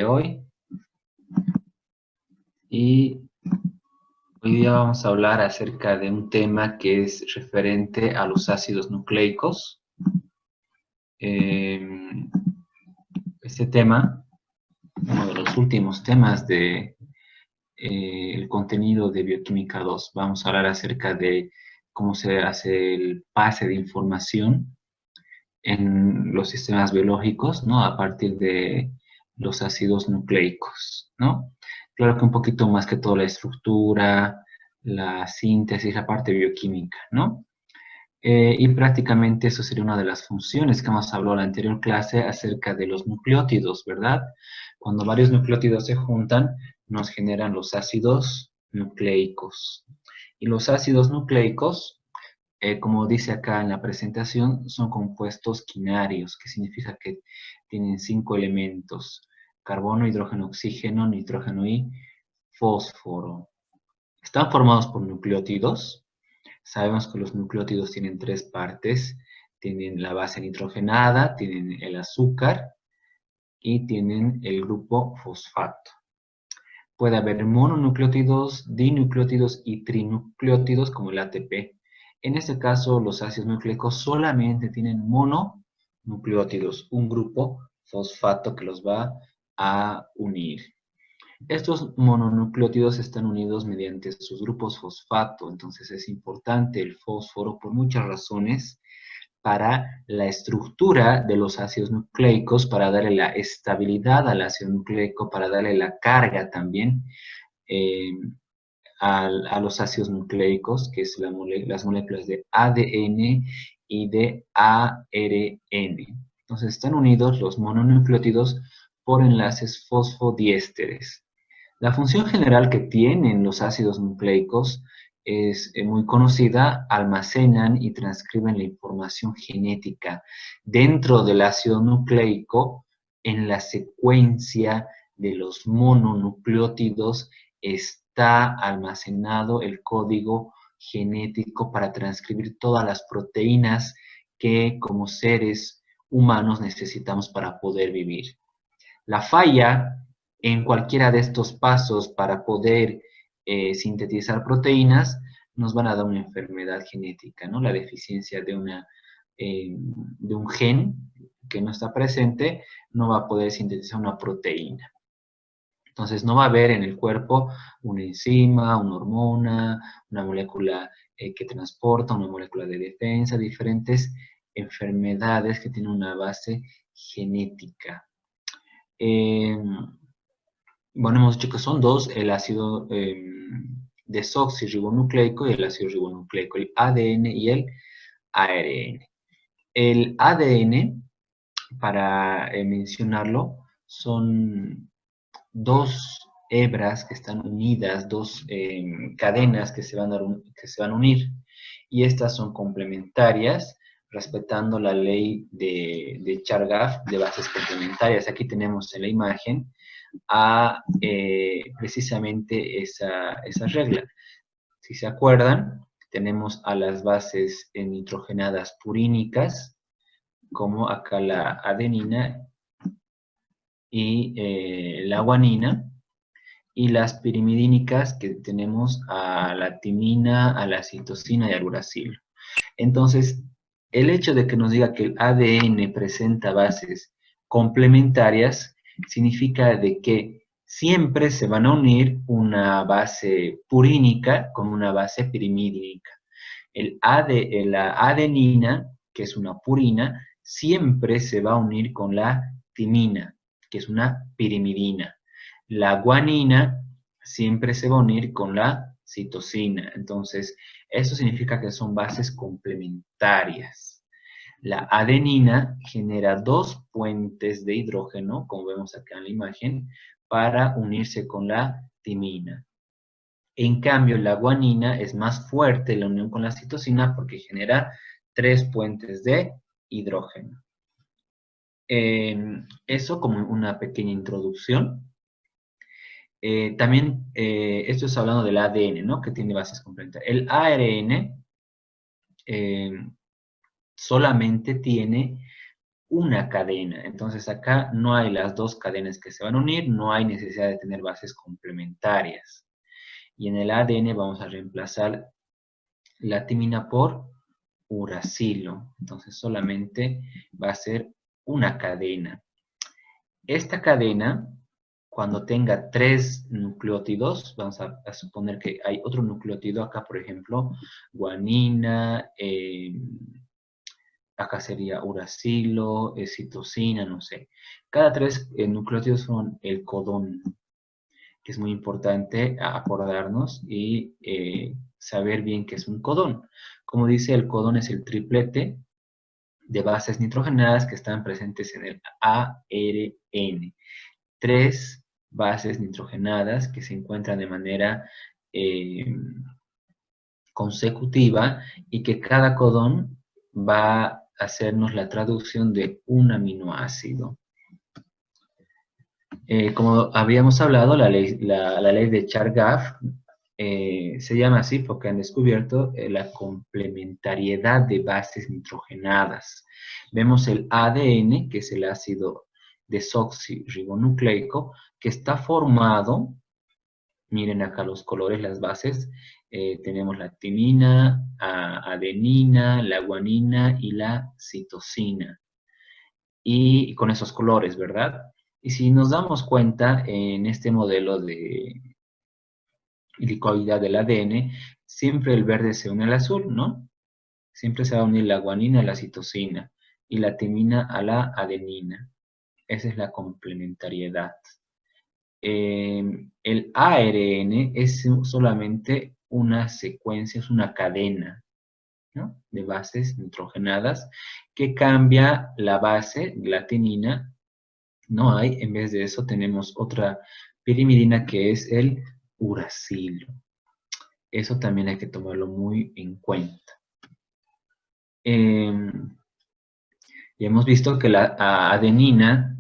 de hoy. Y hoy día vamos a hablar acerca de un tema que es referente a los ácidos nucleicos. Este tema, uno de los últimos temas de el contenido de Bioquímica 2. Vamos a hablar acerca de cómo se hace el pase de información en los sistemas biológicos, ¿no? A partir de los ácidos nucleicos, ¿no? Claro que un poquito más que todo la estructura, la síntesis, la parte bioquímica, ¿no? Y prácticamente eso sería una de las funciones que hemos hablado en la anterior clase acerca de los nucleótidos, ¿verdad? Cuando varios nucleótidos se juntan, nos generan los ácidos nucleicos. Y los ácidos nucleicos, como dice acá en la presentación, son compuestos quinarios, que significa que tienen 5 elementos: carbono, hidrógeno, oxígeno, nitrógeno y fósforo. Están formados por nucleótidos. Sabemos que los nucleótidos tienen 3 partes. Tienen la base nitrogenada, tienen el azúcar y tienen el grupo fosfato. Puede haber mononucleótidos, dinucleótidos y trinucleótidos como el ATP. En este caso, los ácidos nucleicos solamente tienen mononucleótidos, un grupo fosfato que los va a unir. Estos mononucleótidos están unidos mediante sus grupos fosfato, entonces es importante el fósforo por muchas razones para la estructura de los ácidos nucleicos, para darle la estabilidad al ácido nucleico, para darle la carga también eh, a los ácidos nucleicos, que es las moléculas de ADN y de ARN. Entonces están unidos los mononucleótidos por enlaces fosfodiésteres. La función general que tienen los ácidos nucleicos es muy conocida: almacenan y transcriben la información genética dentro del ácido nucleico. En la secuencia de los mononucleótidos está almacenado el código genético para transcribir todas las proteínas que como seres humanos necesitamos para poder vivir. La falla en cualquiera de estos pasos para poder sintetizar proteínas nos van a dar una enfermedad genética, ¿no? La deficiencia de un gen que no está presente no va a poder sintetizar una proteína. Entonces no va a haber en el cuerpo una enzima, una hormona, una molécula que transporta, una molécula de defensa, diferentes enfermedades que tienen una base genética. Bueno, hemos dicho que son dos: el ácido desoxirribonucleico y el ácido ribonucleico, el ADN y el ARN. El ADN, para mencionarlo, son dos hebras que están unidas, dos cadenas que se van a unir, y estas son complementarias, respetando la ley de Chargaff de bases complementarias. Aquí tenemos en la imagen precisamente esa regla. Si se acuerdan, tenemos a las bases nitrogenadas purínicas, como acá la adenina y la guanina, y las pirimidínicas, que tenemos a la timina, a la citosina y al uracilo. Entonces, el hecho de que nos diga que el ADN presenta bases complementarias significa de que siempre se van a unir una base purínica con una base pirimidínica. La adenina, que es una purina, siempre se va a unir con la timina, que es una pirimidina. La guanina siempre se va a unir con la citosina. Entonces, eso significa que son bases complementarias. La adenina genera dos puentes de hidrógeno, como vemos acá en la imagen, para unirse con la timina. En cambio, la guanina es más fuerte la unión con la citosina porque genera 3 puentes de hidrógeno. Eso como una pequeña introducción. También, esto es hablando del ADN, ¿no? Que tiene bases complementarias. El ARN solamente tiene una cadena. Entonces acá no hay las dos cadenas que se van a unir, no hay necesidad de tener bases complementarias. Y en el ADN vamos a reemplazar la timina por uracilo. Entonces solamente va a ser una cadena. Esta cadena, cuando tenga 3 nucleótidos, vamos a suponer que hay otro nucleótido acá, por ejemplo, guanina, acá sería uracilo, citosina, no sé. Cada 3 nucleótidos son el codón, que es muy importante acordarnos y saber bien qué es un codón. Como dice, el codón es el triplete de bases nitrogenadas que están presentes en el ARN. 3 bases nitrogenadas que se encuentran de manera consecutiva y que cada codón va a hacernos la traducción de un aminoácido. Como habíamos hablado, la ley de Chargaff se llama así porque han descubierto la complementariedad de bases nitrogenadas. Vemos el ADN, que es el ácido desoxirribonucleico, que está formado, miren acá los colores, las bases, tenemos la timina, adenina, la guanina y la citosina. Y con esos colores, ¿verdad? Y si nos damos cuenta en este modelo de helicoidal del ADN, siempre el verde se une al azul, ¿no? Siempre se va a unir la guanina a la citosina y la timina a la adenina. Esa es la complementariedad. El ARN es solamente una secuencia, es una cadena, ¿no?, de bases nitrogenadas que cambia la base, la timina. No hay, en vez de eso tenemos otra pirimidina que es el uracilo. Eso también hay que tomarlo muy en cuenta. Ya hemos visto que la adenina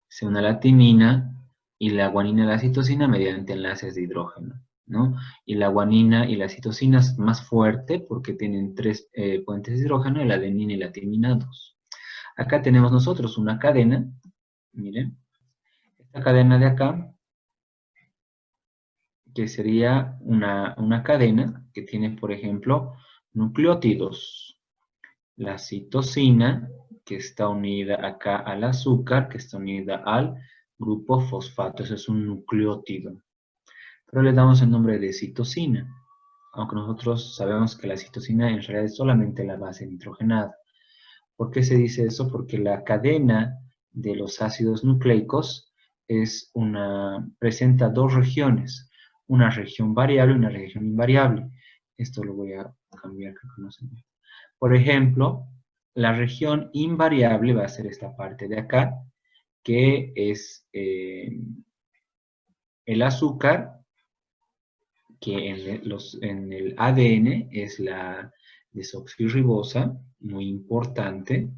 se une a la timina y la guanina a la citosina mediante enlaces de hidrógeno, ¿no? Y la guanina y la citosina es más fuerte porque tienen 3 puentes de hidrógeno, y la adenina y la timina 2. Acá tenemos nosotros una cadena, miren, esta cadena de acá, que sería una cadena que tiene, por ejemplo, nucleótidos. La citosina, que está unida acá al azúcar, que está unida al grupo fosfato. Eso es un nucleótido. Pero le damos el nombre de citosina, aunque nosotros sabemos que la citosina en realidad es solamente la base nitrogenada. ¿Por qué se dice eso? Porque la cadena de los ácidos nucleicos presenta 2 regiones, una región variable y una región invariable. Esto lo voy a cambiar, creo que no se ve. Por ejemplo, la región invariable va a ser esta parte de acá, que es el azúcar, que en el ADN es la desoxirribosa, muy importante,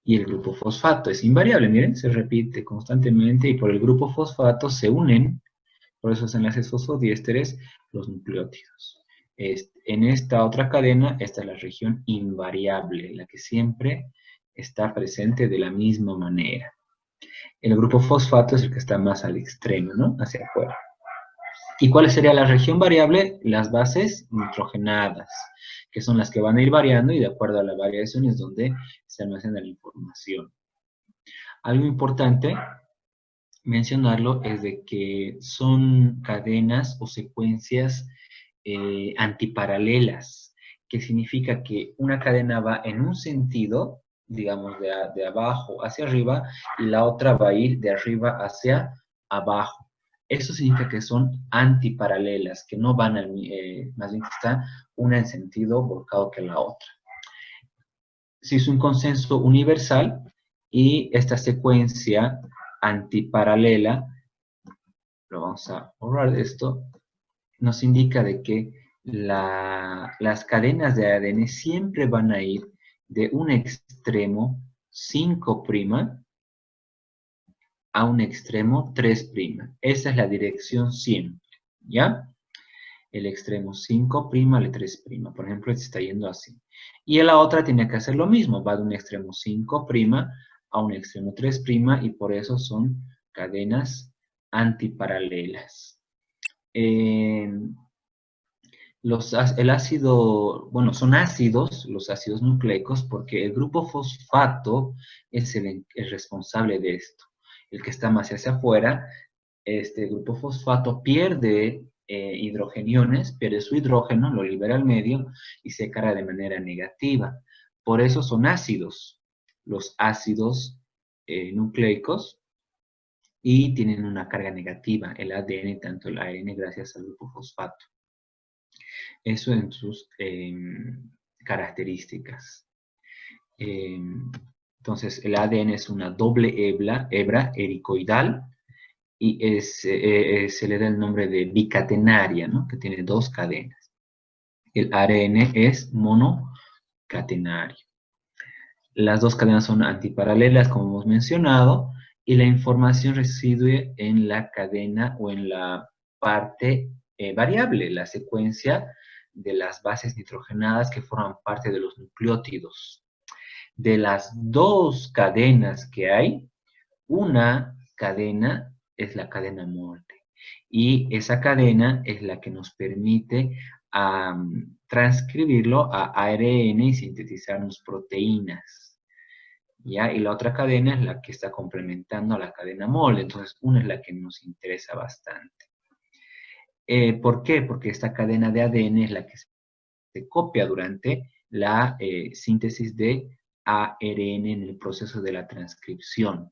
y el grupo fosfato es invariable, miren, se repite constantemente y por el grupo fosfato se unen, por esos enlaces fosfodiésteres, los nucleótidos. En esta otra cadena, esta es la región invariable, la que siempre está presente de la misma manera. El grupo fosfato es el que está más al extremo, ¿no? Hacia afuera. ¿Y cuál sería la región variable? Las bases nitrogenadas, que son las que van a ir variando y de acuerdo a la variación es donde se almacena la información. Algo importante mencionarlo es de que son cadenas o secuencias antiparalelas, que significa que una cadena va en un sentido, digamos de abajo hacia arriba, y la otra va a ir de arriba hacia abajo. Eso significa que son antiparalelas, que no van más bien que está una en sentido volcado que la otra. Se hizo un consenso universal y esta secuencia antiparalela, lo vamos a borrar de esto, nos indica de que las cadenas de ADN siempre van a ir de un extremo 5' a un extremo 3'. Esa es la dirección siempre, ¿ya? El extremo 5' al 3'. Por ejemplo, este está yendo así. Y la otra tiene que hacer lo mismo, va de un extremo 5' a un extremo 3' y por eso son cadenas antiparalelas. El ácido, bueno, son ácidos, los ácidos nucleicos, porque el grupo fosfato es el responsable de esto. El que está más hacia afuera, este grupo fosfato pierde hidrogeniones, pierde su hidrógeno, lo libera al medio y se carga de manera negativa. Por eso son ácidos, los ácidos nucleicos, y tienen una carga negativa, el ADN, tanto el ARN, gracias al grupo fosfato. Eso en sus características. Entonces, el ADN es una doble hebra helicoidal y se le da el nombre de bicatenaria, ¿no? Que tiene dos cadenas. El ARN es monocatenario. Las dos cadenas son antiparalelas, como hemos mencionado, y la información reside en la cadena o en la parte variable, la secuencia de las bases nitrogenadas que forman parte de los nucleótidos. De las dos cadenas que hay, una cadena es la cadena muerte. Y esa cadena es la que nos permite transcribirlo a ARN y sintetizarnos proteínas. ¿Ya? Y la otra cadena es la que está complementando a la cadena molde. Entonces, una es la que nos interesa bastante. ¿Por qué? Porque esta cadena de ADN es la que se copia durante la síntesis de ARN en el proceso de la transcripción.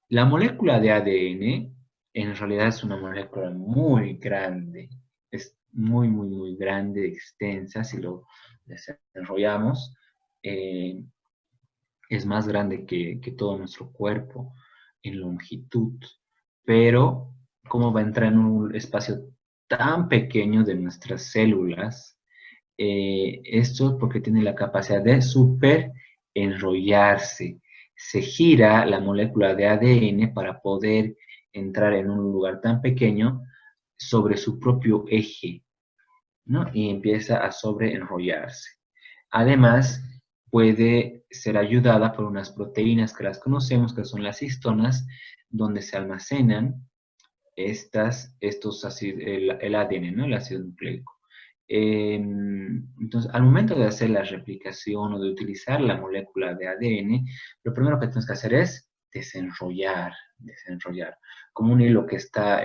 La molécula de ADN en realidad es una molécula muy grande, es muy, muy, muy grande, extensa, si lo desarrollamos, es más grande que todo nuestro cuerpo en longitud, pero ¿cómo va a entrar en un espacio tan pequeño de nuestras células? Esto porque tiene la capacidad de super enrollarse. Se gira la molécula de ADN para poder entrar en un lugar tan pequeño sobre su propio eje, ¿no? Y empieza a sobreenrollarse. Además, puede ser ayudada por unas proteínas que las conocemos, que son las histonas, donde se almacenan el ADN, ¿no? El ácido nucleico. Entonces, al momento de hacer la replicación o de utilizar la molécula de ADN, lo primero que tenemos que hacer es desenrollar, como un hilo que está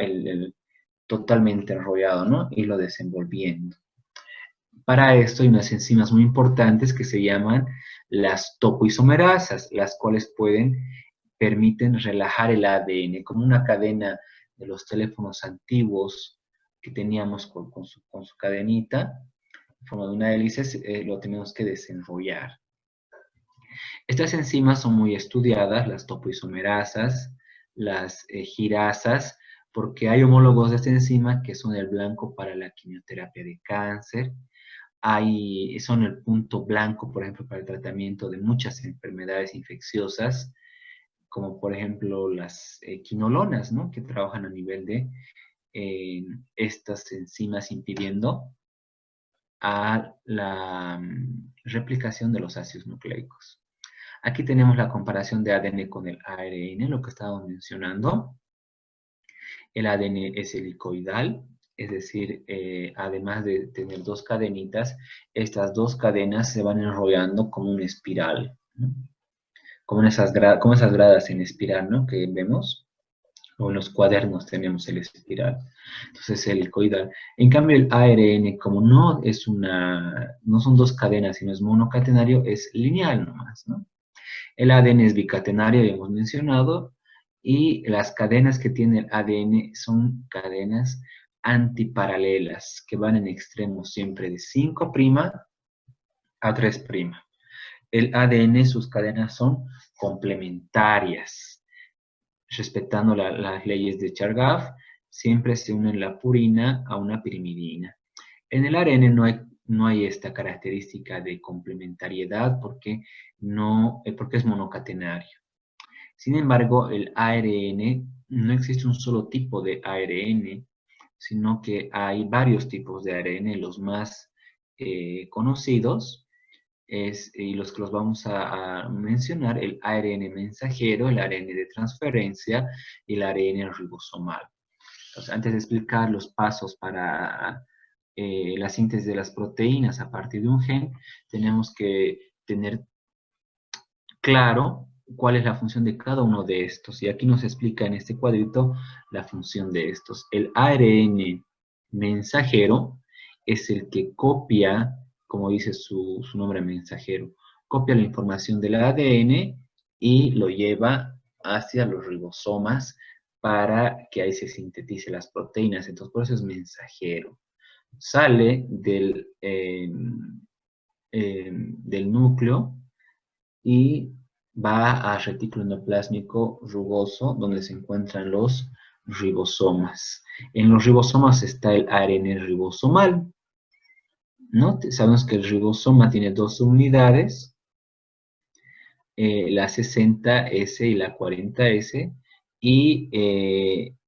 totalmente enrollado, ¿no? Hilo desenvolviendo. Para esto hay unas enzimas muy importantes que se llaman las topoisomerasas, las cuales permiten relajar el ADN, como una cadena de los teléfonos antiguos que teníamos con su cadenita, en forma de una hélice, lo tenemos que desenrollar. Estas enzimas son muy estudiadas, las topoisomerasas, las girasas, porque hay homólogos de esta enzima que son el blanco para la quimioterapia de cáncer, son el punto blanco, por ejemplo, para el tratamiento de muchas enfermedades infecciosas, como por ejemplo las quinolonas, ¿no? Que trabajan a nivel de estas enzimas impidiendo a la replicación de los ácidos nucleicos. Aquí tenemos la comparación de ADN con el ARN, lo que estábamos mencionando. El ADN es helicoidal, es decir, además de tener dos cadenitas, estas dos cadenas se van enrollando como una espiral, ¿no? Como esas gradas en espiral, ¿no? Que vemos, o en los cuadernos tenemos el espiral. Entonces, el helicoidal. En cambio, el ARN, como no son dos cadenas, sino es monocatenario, es lineal nomás, ¿no? El ADN es bicatenario, ya hemos mencionado, y las cadenas que tiene el ADN son cadenas antiparalelas, que van en extremos siempre de 5' a 3'. El ADN, sus cadenas son complementarias. Respetando las leyes de Chargaff, siempre se une la purina a una pirimidina. En el ARN no hay esta característica de complementariedad porque es monocatenario. Sin embargo, el ARN, no existe un solo tipo de ARN, sino que hay varios tipos de ARN, los más conocidos y los que los vamos a mencionar, el ARN mensajero, el ARN de transferencia y el ARN ribosomal. Entonces, antes de explicar los pasos para la síntesis de las proteínas a partir de un gen, tenemos que tener claro cuál es la función de cada uno de estos. Y aquí nos explica en este cuadrito la función de estos. El ARN mensajero es el que copia, como dice su nombre mensajero, copia la información del ADN y lo lleva hacia los ribosomas para que ahí se sintetice las proteínas. Entonces, por eso es mensajero. Sale del núcleo y va a retículo endoplásmico rugoso, donde se encuentran los ribosomas. En los ribosomas está el ARN ribosomal, ¿no? Sabemos que el ribosoma tiene dos unidades, la 60S y la 40S, y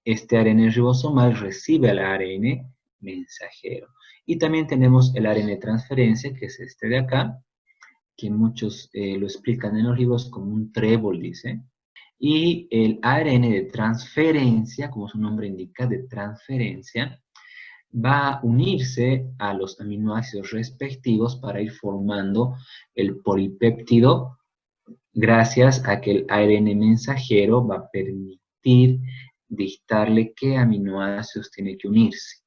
este ARN ribosomal recibe al ARN mensajero. Y también tenemos el ARN de transferencia, que es este de acá, que muchos lo explican en los libros como un trébol, dice. Y el ARN de transferencia, como su nombre indica, de transferencia, va a unirse a los aminoácidos respectivos para ir formando el polipéptido, gracias a que el ARN mensajero va a permitir dictarle qué aminoácidos tiene que unirse,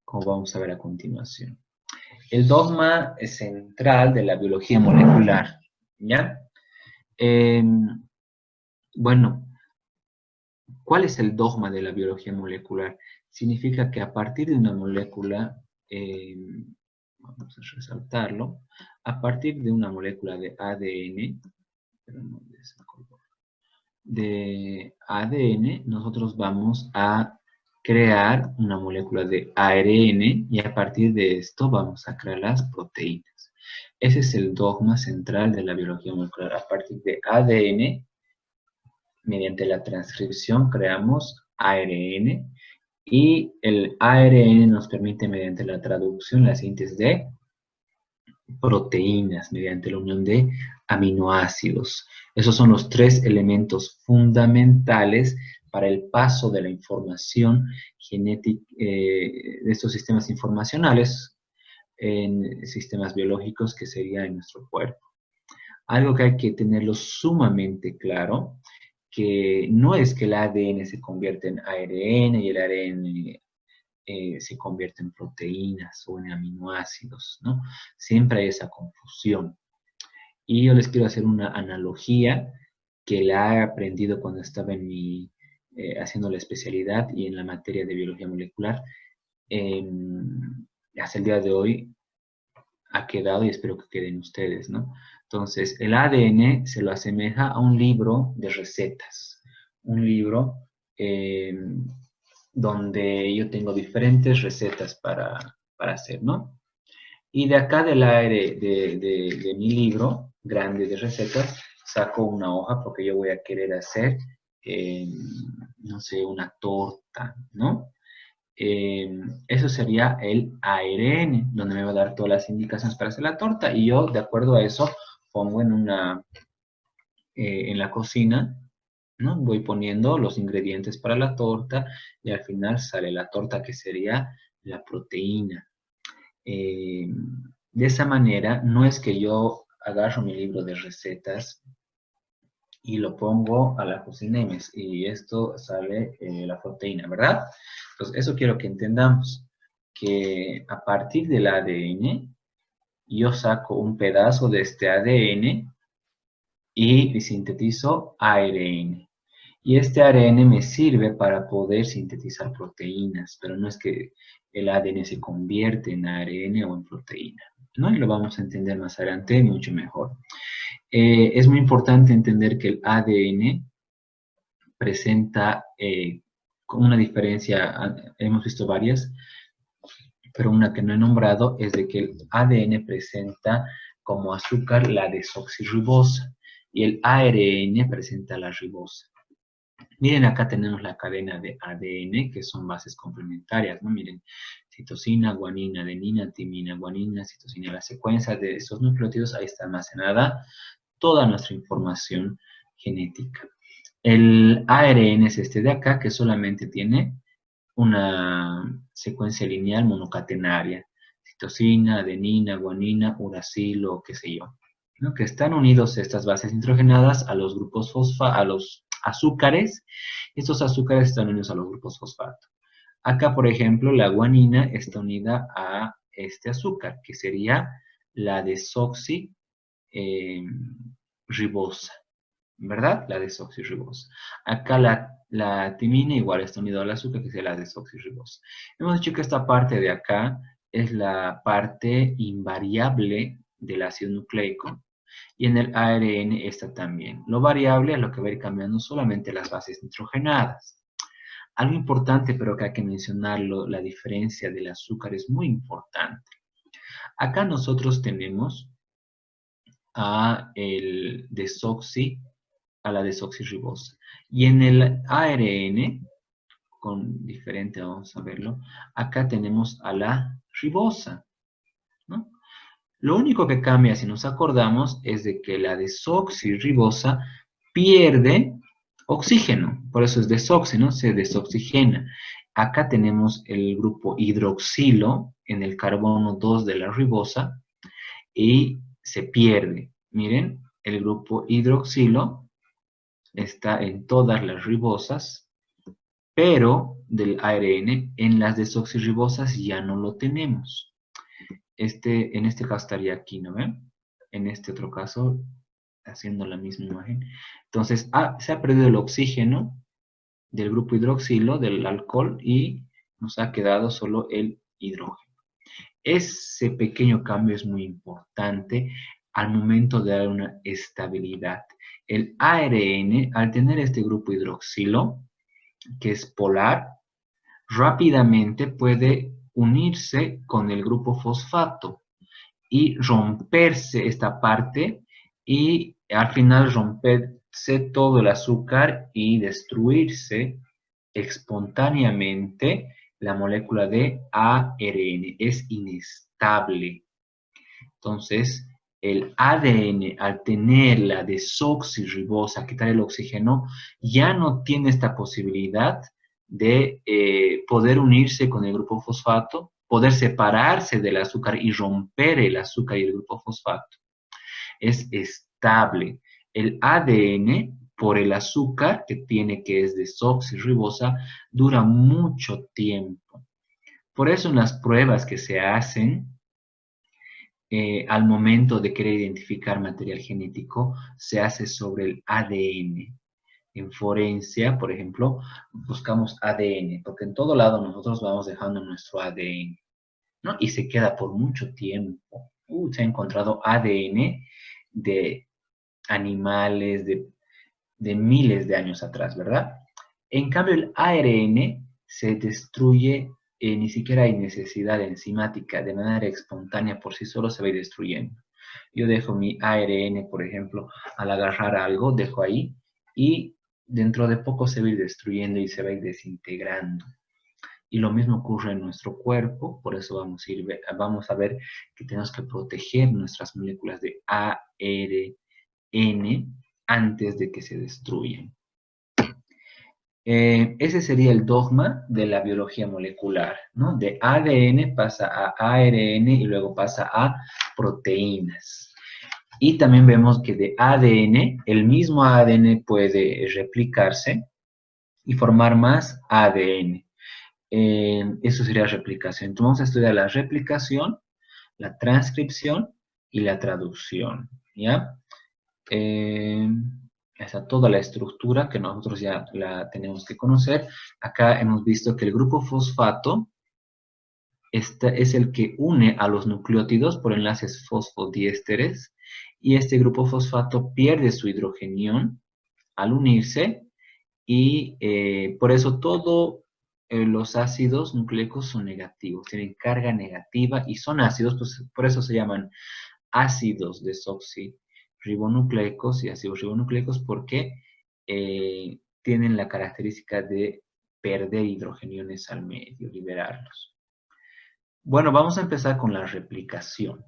como vamos a ver a continuación. El dogma central de la biología molecular, ¿ya? Bueno, ¿cuál es el dogma de la biología molecular? Significa que a partir de una molécula, vamos a resaltarlo, a partir de una molécula de ADN, nosotros vamos a crear una molécula de ARN y a partir de esto vamos a crear las proteínas. Ese es el dogma central de la biología molecular. A partir de ADN, mediante la transcripción creamos ARN y el ARN nos permite mediante la traducción la síntesis de proteínas mediante la unión de aminoácidos. Esos son los tres elementos fundamentales para el paso de la información genética, de estos sistemas informacionales en sistemas biológicos que sería en nuestro cuerpo. Algo que hay que tenerlo sumamente claro, que no es que el ADN se convierte en ARN y el ARN se convierte en proteínas o en aminoácidos, ¿no? Siempre hay esa confusión. Y yo les quiero hacer una analogía que la he aprendido cuando estaba haciendo la especialidad y en la materia de biología molecular. Hasta el día de hoy ha quedado y espero que queden ustedes, ¿no? Entonces, el ADN se lo asemeja a un libro de recetas, un libro donde yo tengo diferentes recetas para hacer, ¿no? Y de acá del aire de mi libro grande de recetas, saco una hoja porque yo voy a querer hacer, no sé, una torta, ¿no? Eso sería el ARN, donde me va a dar todas las indicaciones para hacer la torta y yo, de acuerdo a eso, pongo en la cocina, ¿no? Voy poniendo los ingredientes para la torta y al final sale la torta que sería la proteína. De esa manera, no es que yo agarro mi libro de recetas y lo pongo a la cocina y esto sale la proteína, ¿verdad? Entonces, eso quiero que entendamos, que a partir del ADN, yo saco un pedazo de este ADN y sintetizo ARN. Y este ARN me sirve para poder sintetizar proteínas, pero no es que el ADN se convierte en ARN o en proteína, ¿no? Y lo vamos a entender más adelante mucho mejor. Es muy importante entender que el ADN presenta con una diferencia, hemos visto varias, pero una que no he nombrado es de que el ADN presenta como azúcar la desoxirribosa y el ARN presenta la ribosa. Miren, acá tenemos la cadena de ADN, que son bases complementarias, ¿no? Miren, citosina, guanina, adenina, timina, guanina, citosina. La secuencia de estos nucleótidos, ahí está almacenada toda nuestra información genética. El ARN es este de acá, que solamente tiene una secuencia lineal monocatenaria. Citosina, adenina, guanina, uracilo, qué sé yo. ¿No? Que están unidos estas bases nitrogenadas a los grupos a los azúcares. Estos azúcares están unidos a los grupos fosfato. Acá, por ejemplo, la guanina está unida a este azúcar, que sería la desoxirribosa, ¿verdad? La desoxirribosa. Acá la timina igual está unida al azúcar, que sería la desoxirribosa. Hemos dicho que esta parte de acá es la parte invariable del ácido nucleico. Y en el ARN está también. Lo variable es lo que va a ir cambiando solamente las bases nitrogenadas. Algo importante, pero que hay que mencionarlo, la diferencia del azúcar es muy importante. Acá nosotros tenemos a la desoxirribosa. Y en el ARN, con diferente, vamos a verlo, acá tenemos a la ribosa, ¿no? Lo único que cambia, si nos acordamos, es de que la desoxirribosa pierde oxígeno, por eso es desoxi, ¿no? Se desoxigena. Acá tenemos el grupo hidroxilo en el carbono 2 de la ribosa y se pierde. Miren, el grupo hidroxilo está en todas las ribosas, pero del ARN en las desoxirribosas ya no lo tenemos. En este caso estaría aquí, ¿no ven? En este otro caso, haciendo la misma imagen. Entonces, se ha perdido el oxígeno del grupo hidroxilo, del alcohol, y nos ha quedado solo el hidrógeno. Ese pequeño cambio es muy importante al momento de dar una estabilidad. El ARN, al tener este grupo hidroxilo, que es polar, rápidamente puede unirse con el grupo fosfato y romperse esta parte y al final romperse todo el azúcar y destruirse espontáneamente la molécula de ARN. Es inestable. Entonces, el ADN, al tener la desoxirribosa, quitar el oxígeno, ya no tiene esta posibilidad de poder unirse con el grupo fosfato, poder separarse del azúcar y romper el azúcar y el grupo fosfato. Es estable. El ADN, por el azúcar que tiene, que es desoxirribosa, dura mucho tiempo. Por eso en las pruebas que se hacen, al momento de querer identificar material genético, se hace sobre el ADN. En forencia, por ejemplo, buscamos ADN, porque en todo lado nosotros vamos dejando nuestro ADN, ¿no? Y se queda por mucho tiempo. Se ha encontrado ADN de animales de miles de años atrás, ¿verdad? En cambio, el ARN se destruye, ni siquiera hay necesidad enzimática, de manera espontánea, por sí solo se va a ir destruyendo. Yo dejo mi ARN, por ejemplo, al agarrar algo, dejo ahí, y dentro de poco se va a ir destruyendo y se va a ir desintegrando. Y lo mismo ocurre en nuestro cuerpo, por eso vamos a ver que tenemos que proteger nuestras moléculas de ARN antes de que se destruyan. Ese sería el dogma de la biología molecular, ¿no? De ADN pasa a ARN y luego pasa a proteínas. Y también vemos que de ADN, el mismo ADN puede replicarse y formar más ADN. Eso sería replicación. Entonces vamos a estudiar la replicación, la transcripción y la traducción, ¿ya? Está toda la estructura que nosotros ya la tenemos que conocer. Acá hemos visto que el grupo fosfato es el que une a los nucleótidos por enlaces fosfodiésteres y este grupo fosfato pierde su hidrogenión al unirse y por eso todos los ácidos nucleicos son negativos, tienen carga negativa y son ácidos, pues por eso se llaman ácidos desoxirribonucleicos y ácidos ribonucleicos porque tienen la característica de perder hidrogeniones al medio, liberarlos. Bueno, vamos a empezar con la replicación,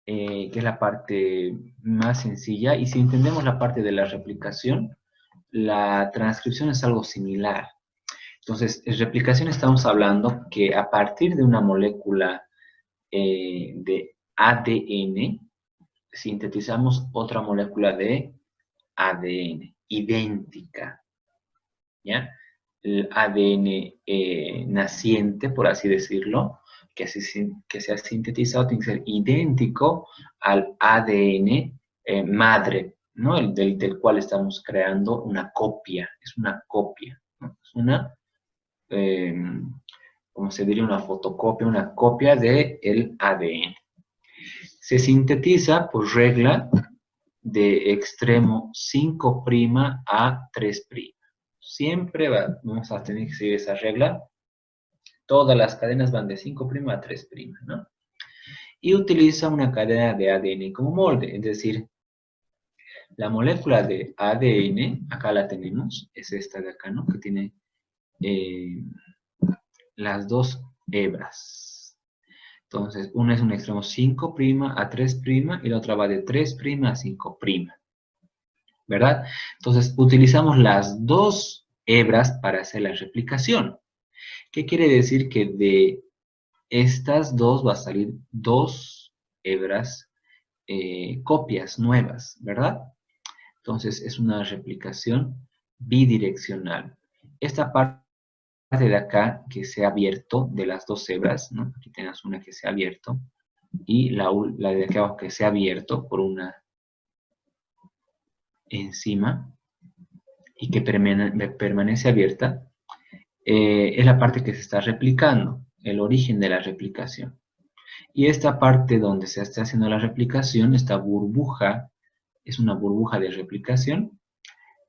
que es la parte más sencilla. Y si entendemos la parte de la replicación, la transcripción es algo similar. Entonces, en replicación estamos hablando que a partir de una molécula de ADN, sintetizamos otra molécula de ADN, idéntica, ¿ya? El ADN naciente, por así decirlo, que se ha sintetizado, tiene que ser idéntico al ADN madre, ¿no? Del cual estamos creando una copia, es una copia, ¿no? Es una, eh, como se diría, una fotocopia, una copia del ADN. Se sintetiza por regla de extremo 5' a 3'. Siempre vamos a tener que seguir esa regla. Todas las cadenas van de 5' a 3', ¿no? Y utiliza una cadena de ADN como molde, es decir, la molécula de ADN, acá la tenemos, es esta de acá, ¿no? Que tiene las dos hebras. Entonces, una es un extremo 5' a 3' y la otra va de 3' a 5', ¿verdad? Entonces, utilizamos las dos hebras para hacer la replicación. ¿Qué quiere decir? Que de estas dos va a salir dos hebras copias nuevas, ¿verdad? Entonces, es una replicación bidireccional. Esta parte de acá que se ha abierto de las dos hebras, ¿no? Aquí tenemos una que se ha abierto y la de aquí abajo que se ha abierto por una enzima y que permanece abierta, es la parte que se está replicando, el origen de la replicación. Y esta parte donde se está haciendo la replicación, esta burbuja, es una burbuja de replicación,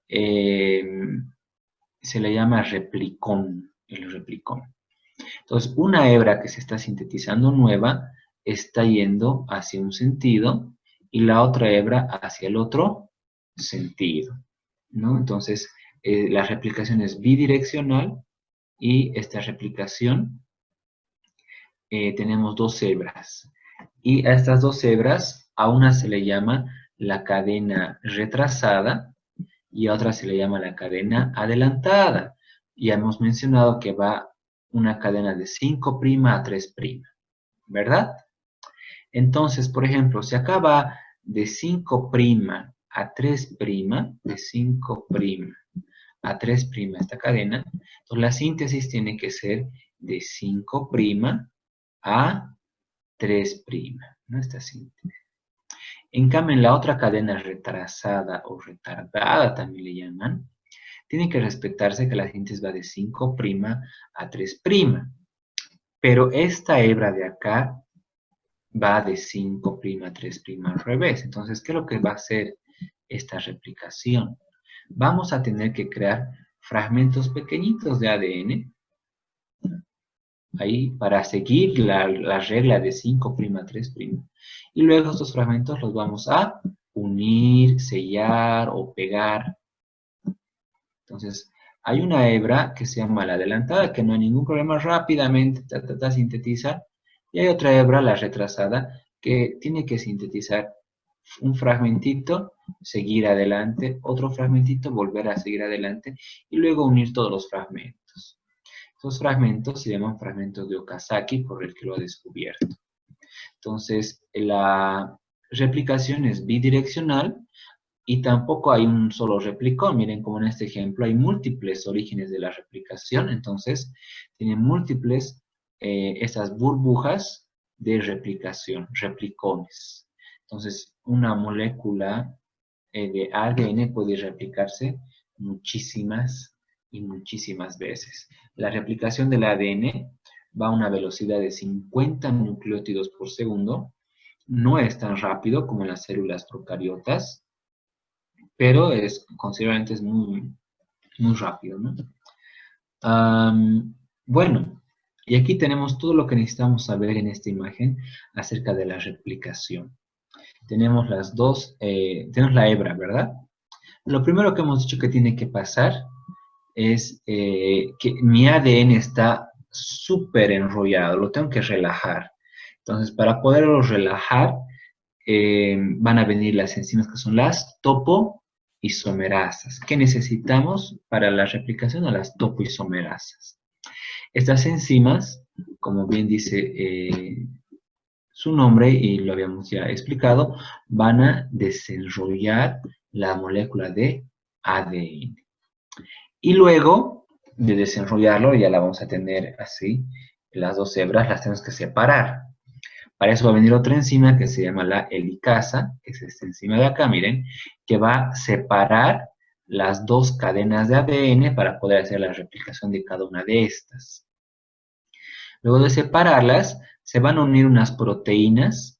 se le llama replicón, el replicón. Entonces, una hebra que se está sintetizando nueva está yendo hacia un sentido y la otra hebra hacia el otro sentido, ¿no? Entonces, la replicación es bidireccional y esta replicación tenemos dos hebras. Y a estas dos hebras, a una se le llama la cadena retrasada y a otra se le llama la cadena adelantada. Ya hemos mencionado que va una cadena de 5' a 3', ¿verdad? Entonces, por ejemplo, si acá va de 5' a 3', de 5' a 3' esta cadena, entonces la síntesis tiene que ser de 5' a 3', ¿no? Esta síntesis. En cambio, en la otra cadena retrasada o retardada, también le llaman, tiene que respetarse que la síntesis va de 5' a 3'. Pero esta hebra de acá va de 5' a 3' al revés. Entonces, ¿qué es lo que va a hacer esta replicación? Vamos a tener que crear fragmentos pequeñitos de ADN ahí para seguir la regla de 5' a 3'. Y luego estos fragmentos los vamos a unir, sellar o pegar. Entonces, hay una hebra que se llama la adelantada, que no hay ningún problema, rápidamente sintetiza. Y hay otra hebra, la retrasada, que tiene que sintetizar un fragmentito, seguir adelante, otro fragmentito, volver a seguir adelante, y luego unir todos los fragmentos. Estos fragmentos se llaman fragmentos de Okazaki, por el que lo ha descubierto. Entonces, la replicación es bidireccional y tampoco hay un solo replicón. Miren como en este ejemplo hay múltiples orígenes de la replicación, entonces tienen múltiples estas burbujas de replicación, replicones. Entonces, una molécula de ADN puede replicarse muchísimas y muchísimas veces. La replicación del ADN va a una velocidad de 50 nucleótidos por segundo. No es tan rápido como en las células procariotas, pero considerablemente es muy, muy rápido, ¿no? Bueno, y aquí tenemos todo lo que necesitamos saber en esta imagen acerca de la replicación. Tenemos las dos, tenemos la hebra, ¿verdad? Lo primero que hemos dicho que tiene que pasar es que mi ADN está súper enrollado, lo tengo que relajar. Entonces, para poderlo relajar, van a venir las enzimas que son las topoisomerasas. ¿Qué necesitamos para la replicación de las topoisomerasas? Estas enzimas, como bien dice su nombre, y lo habíamos ya explicado, van a desenrollar la molécula de ADN. Y luego de desenrollarlo, ya la vamos a tener así, las dos hebras las tenemos que separar. Para eso va a venir otra enzima que se llama la helicasa, que es esta enzima de acá, miren, que va a separar las dos cadenas de ADN para poder hacer la replicación de cada una de estas. Luego de separarlas, se van a unir unas proteínas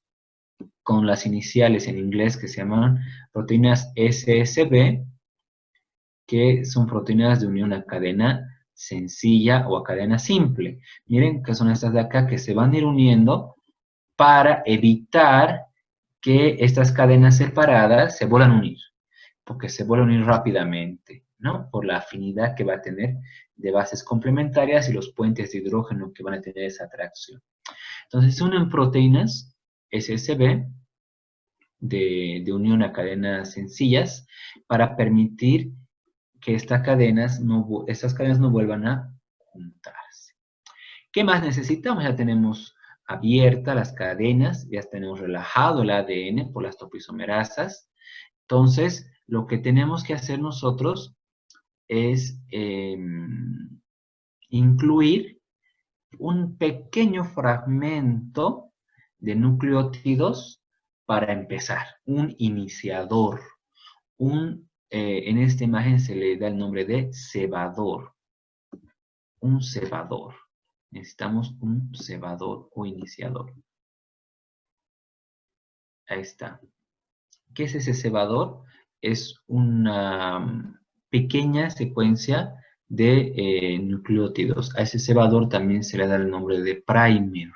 con las iniciales en inglés que se llaman proteínas SSB, que son proteínas de unión a cadena sencilla o a cadena simple. Miren que son estas de acá que se van a ir uniendo para evitar que estas cadenas separadas se vuelvan a unir, porque se vuelven a unir rápidamente, ¿no? Por la afinidad que va a tener de bases complementarias y los puentes de hidrógeno que van a tener esa atracción. Entonces, se unen proteínas SSB de unión a cadenas sencillas para permitir que estas cadenas no vuelvan a juntarse. ¿Qué más necesitamos? Ya tenemos abiertas las cadenas, ya tenemos relajado el ADN por las topoisomerasas. Entonces, lo que tenemos que hacer nosotros es incluir un pequeño fragmento de nucleótidos para empezar, un iniciador. En esta imagen se le da el nombre de cebador. Un cebador. Necesitamos un cebador o iniciador. Ahí está. ¿Qué es ese cebador? Es una pequeña secuencia de nucleótidos. A ese cebador también se le da el nombre de primer,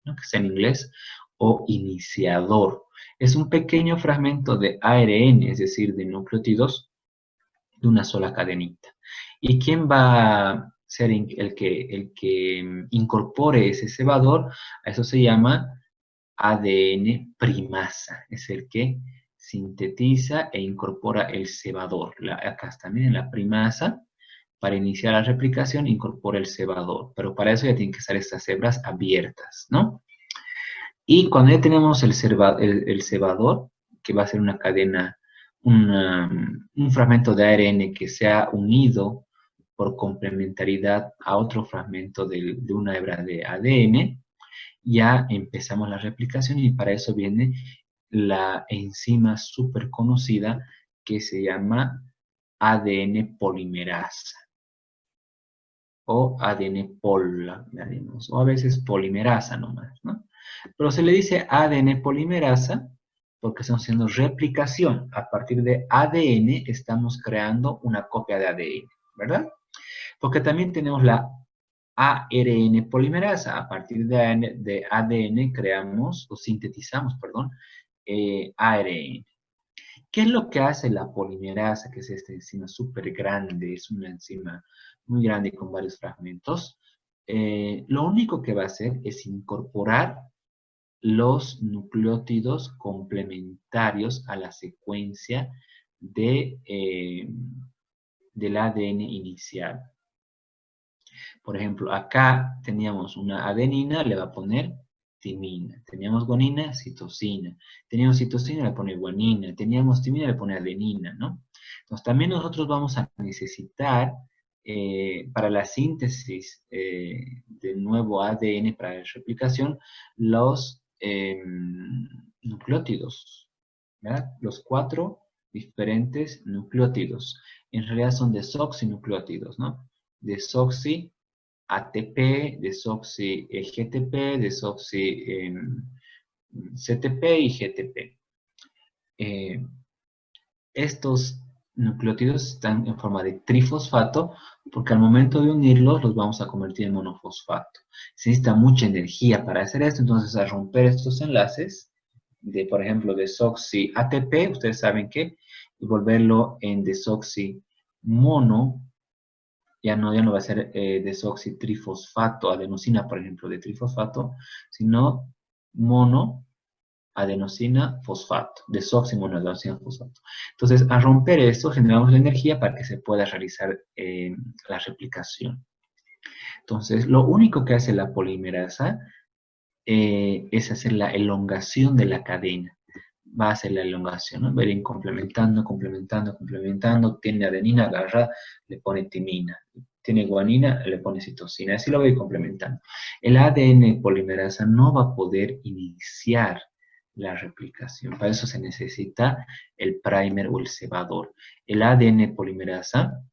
¿no? Que es en inglés, o iniciador. Es un pequeño fragmento de ARN, es decir, de nucleótidos de una sola cadenita. ¿Y quién va a ser el que incorpore ese cebador? A eso se llama ADN primasa. Es el que sintetiza e incorpora el cebador. Acá también en la primasa, para iniciar la replicación, incorpora el cebador. Pero para eso ya tienen que estar estas hebras abiertas, ¿no? Y cuando ya tenemos el cebador, que va a ser una cadena, un fragmento de ARN que se ha unido por complementariedad a otro fragmento de una hebra de ADN, ya empezamos la replicación y para eso viene la enzima súper conocida que se llama ADN polimerasa o ADN o a veces polimerasa nomás, ¿no? Pero se le dice ADN polimerasa porque estamos haciendo replicación. A partir de ADN estamos creando una copia de ADN, ¿verdad? Porque también tenemos la ARN polimerasa. A partir de ADN creamos, o sintetizamos, perdón, ARN. ¿Qué es lo que hace la polimerasa, que es esta enzima súper grande? Es una enzima muy grande con varios fragmentos. Lo único que va a hacer es incorporar los nucleótidos complementarios a la secuencia del ADN inicial. Por ejemplo, acá teníamos una adenina, le va a poner timina. Teníamos guanina, citosina. Teníamos citosina, le pone guanina. Teníamos timina, le pone adenina, ¿no? Entonces, también nosotros vamos a necesitar, para la síntesis del nuevo ADN para la replicación, los nucleótidos, ¿verdad? Los 4 diferentes nucleótidos. En realidad son desoxinucleótidos, ¿no? Desoxi ATP, desoxi GTP, desoxi CTP y GTP. Estos nucleótidos están en forma de trifosfato porque al momento de unirlos los vamos a convertir en monofosfato. Se necesita mucha energía para hacer esto, entonces al romper estos enlaces, por ejemplo, desoxi ATP, ustedes saben que, y volverlo en desoxi mono ya no va a ser desoxitrifosfato, adenosina, por ejemplo, de trifosfato, sino monoadenosina fosfato, desoximonoadenosina fosfato. Entonces, al romper esto, generamos la energía para que se pueda realizar la replicación. Entonces, lo único que hace la polimerasa es hacer la elongación de la cadena. Va a hacer la elongación, ¿no? Va a ir complementando, complementando, complementando. Tiene adenina, agarra, le pone timina. Tiene guanina, le pone citosina. Así lo va a ir complementando. El ADN polimerasa no va a poder iniciar la replicación. Para eso se necesita el primer o el cebador. El ADN polimerasa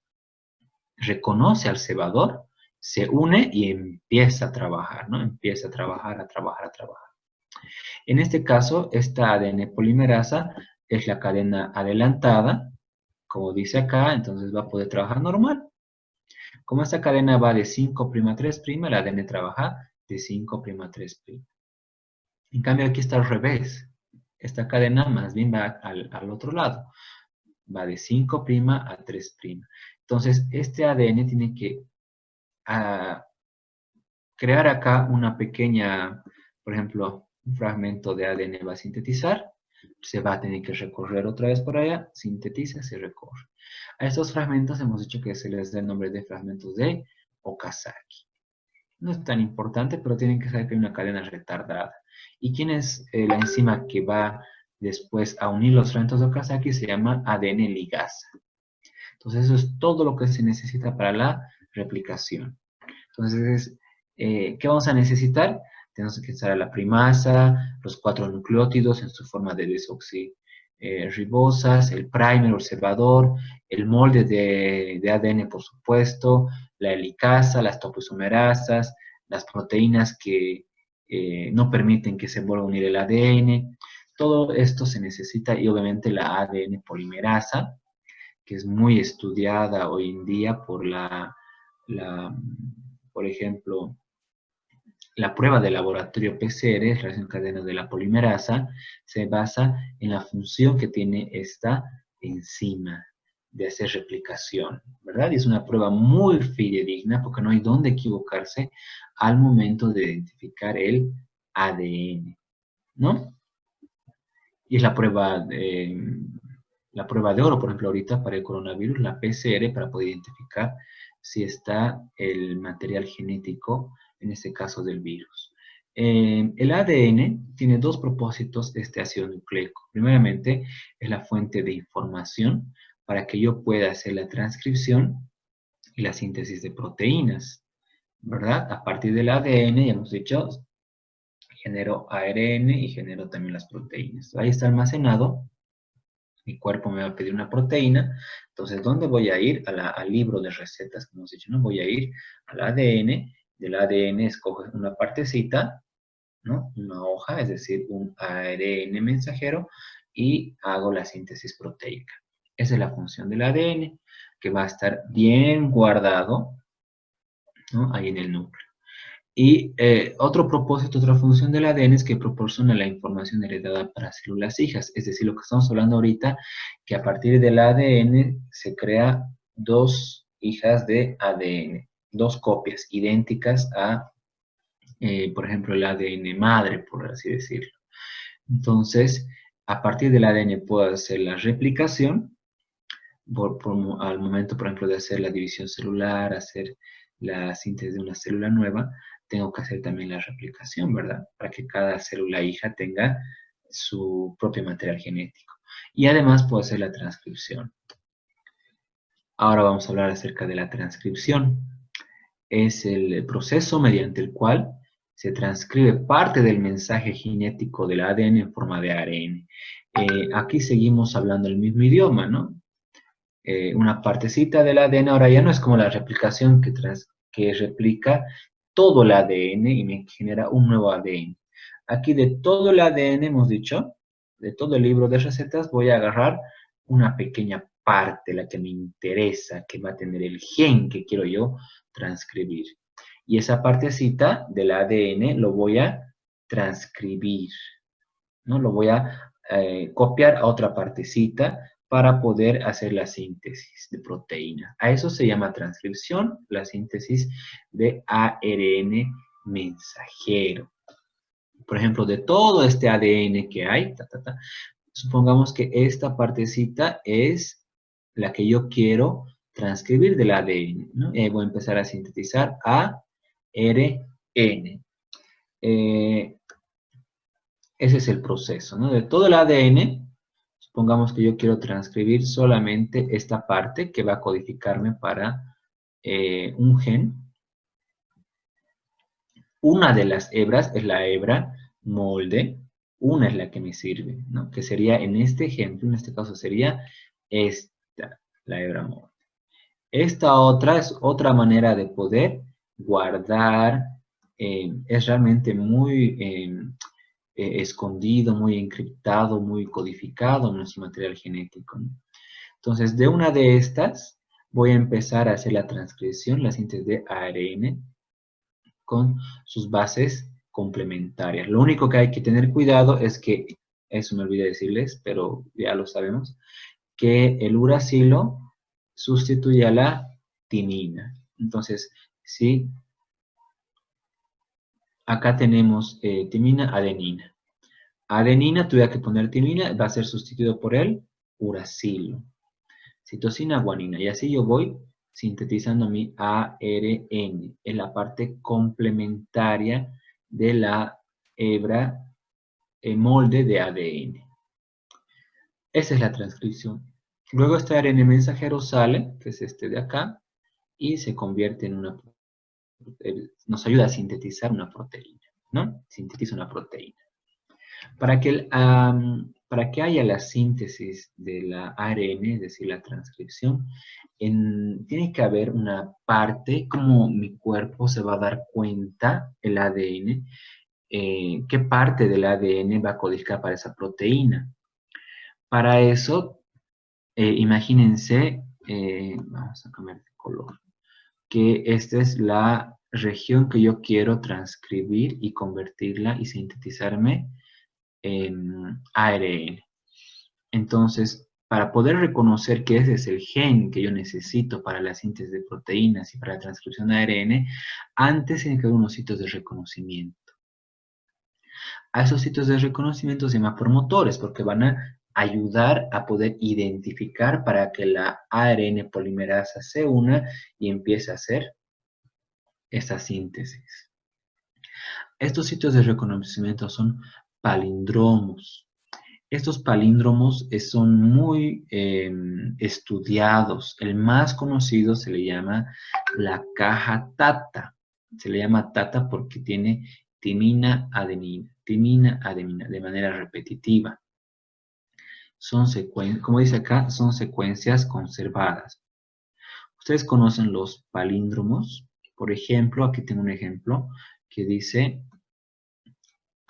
reconoce al cebador, se une y empieza a trabajar, ¿no? Empieza a trabajar, a trabajar, a trabajar. En este caso, esta ADN polimerasa es la cadena adelantada, como dice acá, entonces va a poder trabajar normal. Como esta cadena va de 5' a 3', el ADN trabaja de 5' a 3'. En cambio, aquí está al revés. Esta cadena más bien va al otro lado. Va de 5' a 3'. Entonces, este ADN tiene que crear acá una pequeña, por ejemplo, un fragmento de ADN va a sintetizar, se va a tener que recorrer otra vez por allá, sintetiza, se recorre. A estos fragmentos hemos dicho que se les da el nombre de fragmentos de Okazaki. No es tan importante, pero tienen que saber que hay una cadena retardada. ¿Y quién es la enzima que va después a unir los fragmentos de Okazaki? Se llama ADN ligasa. Entonces, eso es todo lo que se necesita para la replicación. Entonces, ¿qué vamos a necesitar? Tenemos que estar la primasa, los 4 nucleótidos en su forma de desoxirribosas, el primer observador, el molde de ADN, por supuesto, la helicasa, las topoisomerasas, las proteínas que no permiten que se vuelva a unir el ADN. Todo esto se necesita y obviamente la ADN polimerasa, que es muy estudiada hoy en día por por ejemplo, la prueba de laboratorio PCR, reacción cadena de la polimerasa, se basa en la función que tiene esta enzima de hacer replicación, ¿verdad? Y es una prueba muy fidedigna porque no hay dónde equivocarse al momento de identificar el ADN, ¿no? Y es la prueba de oro, por ejemplo, ahorita para el coronavirus, la PCR, para poder identificar si está el material genético, en este caso del virus. El ADN tiene dos propósitos, este ácido nucleico. Primeramente, es la fuente de información para que yo pueda hacer la transcripción y la síntesis de proteínas, ¿verdad? A partir del ADN, ya hemos dicho, genero ARN y genero también las proteínas. Ahí está almacenado. Mi cuerpo me va a pedir una proteína. Entonces, ¿dónde voy a ir? Al libro de recetas, como hemos dicho, ¿no? Voy a ir al ADN. Del ADN escojo una partecita, ¿no? Una hoja, es decir, un ARN mensajero, y hago la síntesis proteica. Esa es la función del ADN, que va a estar bien guardado, ¿no? Ahí en el núcleo. Y otro propósito, otra función del ADN es que proporciona la información heredada para células hijas. Es decir, lo que estamos hablando ahorita, que a partir del ADN se crea dos hijas de ADN, dos copias idénticas a, por ejemplo, el ADN madre, por así decirlo. Entonces, a partir del ADN puedo hacer la replicación, al momento, por ejemplo, de hacer la división celular, hacer la síntesis de una célula nueva, tengo que hacer también la replicación, ¿verdad? Para que cada célula hija tenga su propio material genético. Y además puedo hacer la transcripción. Ahora vamos a hablar acerca de la transcripción. Es el proceso mediante el cual se transcribe parte del mensaje genético del ADN en forma de ARN. Aquí seguimos hablando el mismo idioma, ¿no? Una partecita del ADN, ahora ya no es como la replicación que replica todo el ADN y me genera un nuevo ADN. Aquí de todo el ADN hemos dicho, de todo el libro de recetas, voy a agarrar una pequeña parte, la que me interesa, que va a tener el gen que quiero yo transcribir. Y esa partecita del ADN lo voy a transcribir, ¿no? Lo voy a copiar a otra partecita para poder hacer la síntesis de proteína. A eso se llama transcripción, la síntesis de ARN mensajero. Por ejemplo, de todo este ADN que hay, supongamos que esta partecita es la que yo quiero transcribir del ADN, ¿no? Y ahí voy a empezar a sintetizar ARN. Ese es el proceso, ¿no? De todo el ADN, supongamos que yo quiero transcribir solamente esta parte que va a codificarme para un gen. Una de las hebras es la hebra molde, una es la que me sirve, ¿no? Que sería en este ejemplo, en este caso sería esta, la hebra molde. Esta otra es otra manera de poder guardar, es realmente muy escondido, muy encriptado, muy codificado en nuestro material genético, ¿no? Entonces, de una de estas, voy a empezar a hacer la transcripción, la síntesis de ARN con sus bases complementarias. Lo único que hay que tener cuidado es que, eso me olvidé decirles, pero ya lo sabemos, que el uracilo sustituye a la timina. Entonces, si acá tenemos timina, adenina. Adenina, tuve que poner timina, va a ser sustituido por el uracilo. Citosina, guanina. Y así yo voy sintetizando mi ARN. Es la parte complementaria de la hebra molde de ADN. Esa es la transcripción. Luego este ARN mensajero sale, que es este de acá, y se convierte en una, nos ayuda a sintetizar una proteína, ¿no? Sintetiza una proteína. Para que haya la síntesis de la ARN, es decir, la transcripción, tiene que haber una parte, como mi cuerpo se va a dar cuenta, el ADN, qué parte del ADN va a codificar para esa proteína. Para eso, imagínense, vamos a cambiar de color, que esta es la región que yo quiero transcribir y convertirla y sintetizarme en ARN. Entonces, para poder reconocer que ese es el gen que yo necesito para la síntesis de proteínas y para la transcripción de ARN, antes tiene que haber unos sitios de reconocimiento. A esos sitios de reconocimiento se llama promotores porque van a ayudar a poder identificar para que la ARN polimerasa se una y empiece a hacer esta síntesis. Estos sitios de reconocimiento son palíndromos. Estos palíndromos son muy estudiados. El más conocido se le llama la caja TATA. Se le llama TATA porque tiene timina, adenina, de manera repetitiva. Son como dice acá, son secuencias conservadas. Ustedes conocen los palíndromos. Por ejemplo, aquí tengo un ejemplo que dice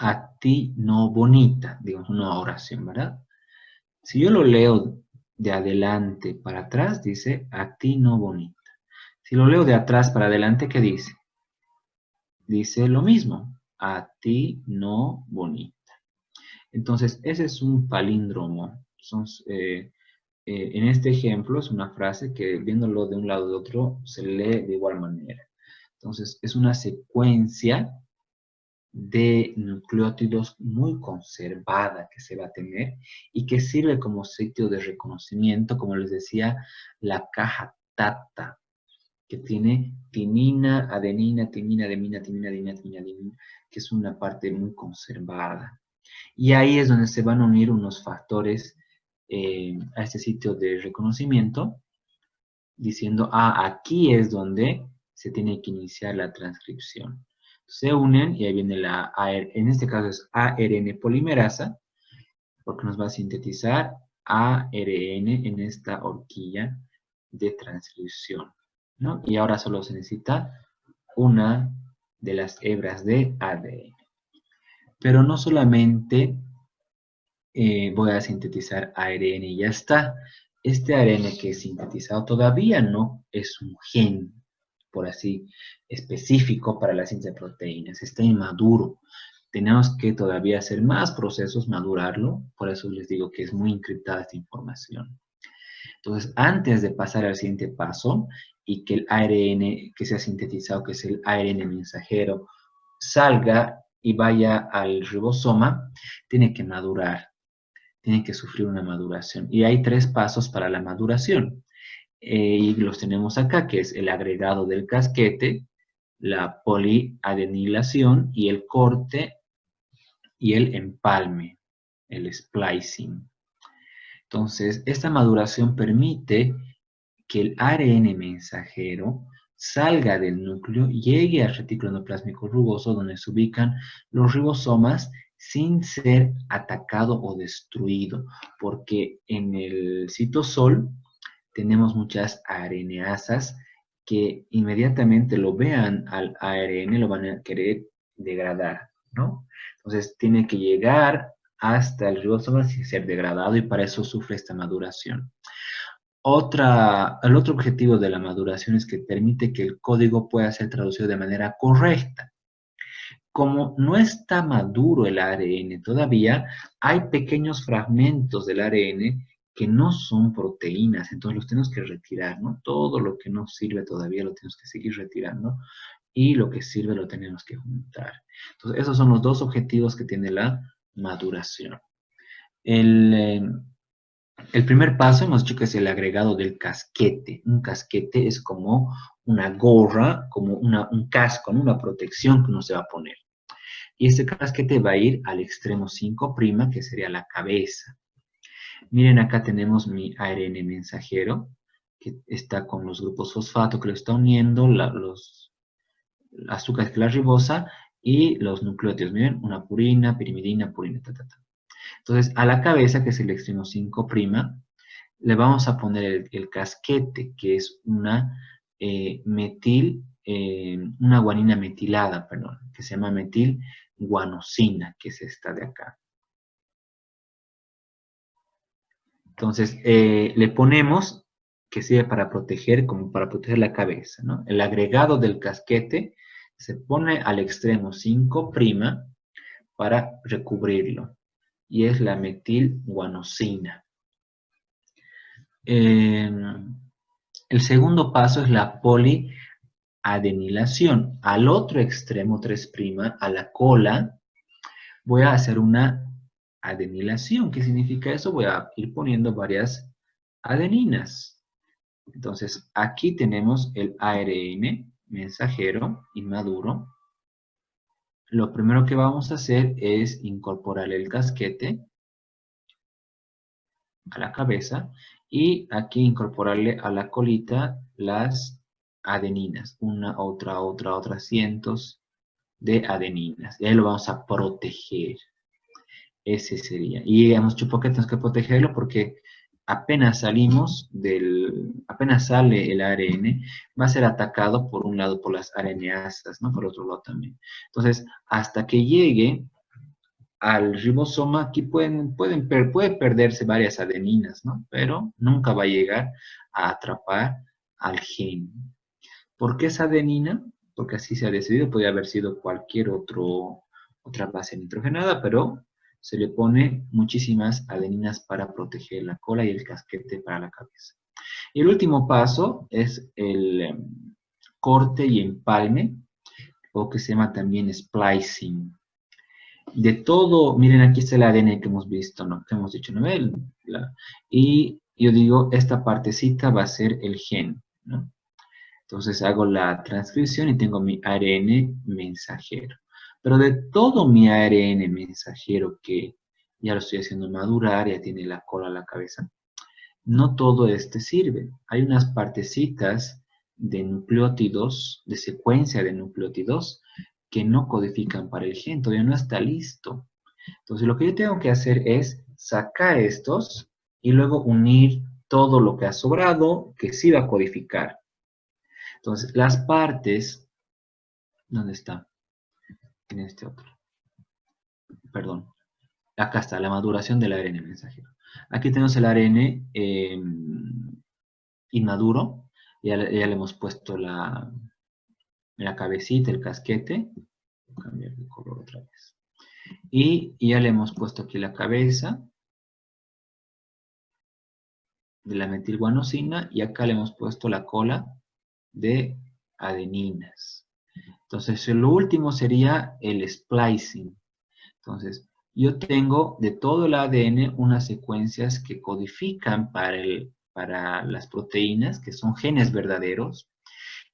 a ti no bonita, digamos una oración, ¿verdad? Si yo lo leo de adelante para atrás, dice a ti no bonita. Si lo leo de atrás para adelante, ¿qué dice? Dice lo mismo, a ti no bonita. Entonces, ese es un palíndromo. En este ejemplo es una frase que viéndolo de un lado o de otro se lee de igual manera. Entonces, es una secuencia de nucleótidos muy conservada que se va a tener y que sirve como sitio de reconocimiento, como les decía, la caja TATA, que tiene timina, adenina, timina, adenina, timina, adenina, timina, adenina, que es una parte muy conservada. Y ahí es donde se van a unir unos factores a este sitio de reconocimiento, diciendo, aquí es donde se tiene que iniciar la transcripción. Se unen y ahí viene la ARN, en este caso es ARN polimerasa, porque nos va a sintetizar ARN en esta horquilla de transcripción, ¿no? Y ahora solo se necesita una de las hebras de ADN. Pero no solamente voy a sintetizar ARN y ya está. Este ARN que he sintetizado todavía no es un gen, por así, específico para la síntesis de proteínas. Está inmaduro. Tenemos que todavía hacer más procesos, madurarlo. Por eso les digo que es muy encriptada esta información. Entonces, antes de pasar al siguiente paso y que el ARN que se ha sintetizado, que es el ARN mensajero, salga y vaya al ribosoma, tiene que madurar, tiene que sufrir una maduración. Y hay 3 pasos para la maduración. Y los tenemos acá, que es el agregado del casquete, la poliadenilación y el corte y el empalme, el splicing. Entonces, esta maduración permite que el ARN mensajero salga del núcleo, llegue al retículo endoplásmico rugoso, donde se ubican los ribosomas, sin ser atacado o destruido, porque en el citosol tenemos muchas RNasas que inmediatamente lo vean al ARN, lo van a querer degradar, ¿no? Entonces tiene que llegar hasta el ribosoma sin ser degradado y para eso sufre esta maduración. El otro objetivo de la maduración es que permite que el código pueda ser traducido de manera correcta. Como no está maduro el ARN todavía, hay pequeños fragmentos del ARN que no son proteínas, entonces los tenemos que retirar, ¿no? Todo lo que no sirve todavía lo tenemos que seguir retirando y lo que sirve lo tenemos que juntar. Entonces, esos son los 2 objetivos que tiene la maduración. El primer paso hemos dicho que es el agregado del casquete. Un casquete es como una gorra, como un casco, ¿no? Una protección que uno se va a poner. Y este casquete va a ir al extremo 5', que sería la cabeza. Miren, acá tenemos mi ARN mensajero, que está con los grupos fosfato que lo está uniendo, los azúcares que la ribosa y los nucleótidos. Miren, una purina, pirimidina, purina, ta, ta, ta. Entonces, a la cabeza, que es el extremo 5', le vamos a poner el casquete, que es una una guanina metilada, perdón, que se llama metilguanosina, que es esta de acá. Entonces, le ponemos que sirve para proteger, como para proteger la cabeza, ¿no? El agregado del casquete se pone al extremo 5' para recubrirlo, y es la metilguanosina. El segundo paso es la poliadenilación. Al otro extremo 3', a la cola, voy a hacer una adenilación. ¿Qué significa eso? Voy a ir poniendo varias adeninas. Entonces, aquí tenemos el ARN mensajero inmaduro. Lo primero que vamos a hacer es incorporar el casquete a la cabeza y aquí incorporarle a la colita las adeninas, una, otra, cientos de adeninas. Y ahí lo vamos a proteger. Ese sería. Y hemos dicho, ¿por qué tenemos que protegerlo? Porque apenas apenas sale el ARN, va a ser atacado por un lado por las RNasas, ¿no? Por otro lado también. Entonces, hasta que llegue al ribosoma, aquí puede perderse varias adeninas, ¿no? Pero nunca va a llegar a atrapar al gen. ¿Por qué esa adenina? Porque así se ha decidido, podría haber sido cualquier otra base nitrogenada, pero se le pone muchísimas adeninas para proteger la cola y el casquete para la cabeza. Y el último paso es el corte y empalme, o que se llama también splicing. De todo, miren, aquí está el ADN que hemos visto, ¿no? Que hemos dicho, ¿no? Y yo digo, esta partecita va a ser el gen, ¿no? Entonces hago la transcripción y tengo mi ARN mensajero. Pero de todo mi ARN mensajero que ya lo estoy haciendo madurar, ya tiene la cola, la cabeza, no todo este sirve. Hay unas partecitas de nucleótidos, de secuencia de nucleótidos, que no codifican para el gen, todavía no está listo. Entonces lo que yo tengo que hacer es sacar estos y luego unir todo lo que ha sobrado que sí va a codificar. Entonces, las partes, ¿dónde está? En este otro. Perdón. Acá está, la maduración del ARN mensajero. Aquí tenemos el ARN inmaduro. Ya le hemos puesto la cabecita, el casquete. Voy a cambiar de color otra vez. Y ya le hemos puesto aquí la cabeza. de la metilguanosina y acá le hemos puesto la cola de adeninas. Entonces, lo último sería el splicing. Entonces, yo tengo de todo el ADN unas secuencias que codifican para las proteínas, que son genes verdaderos,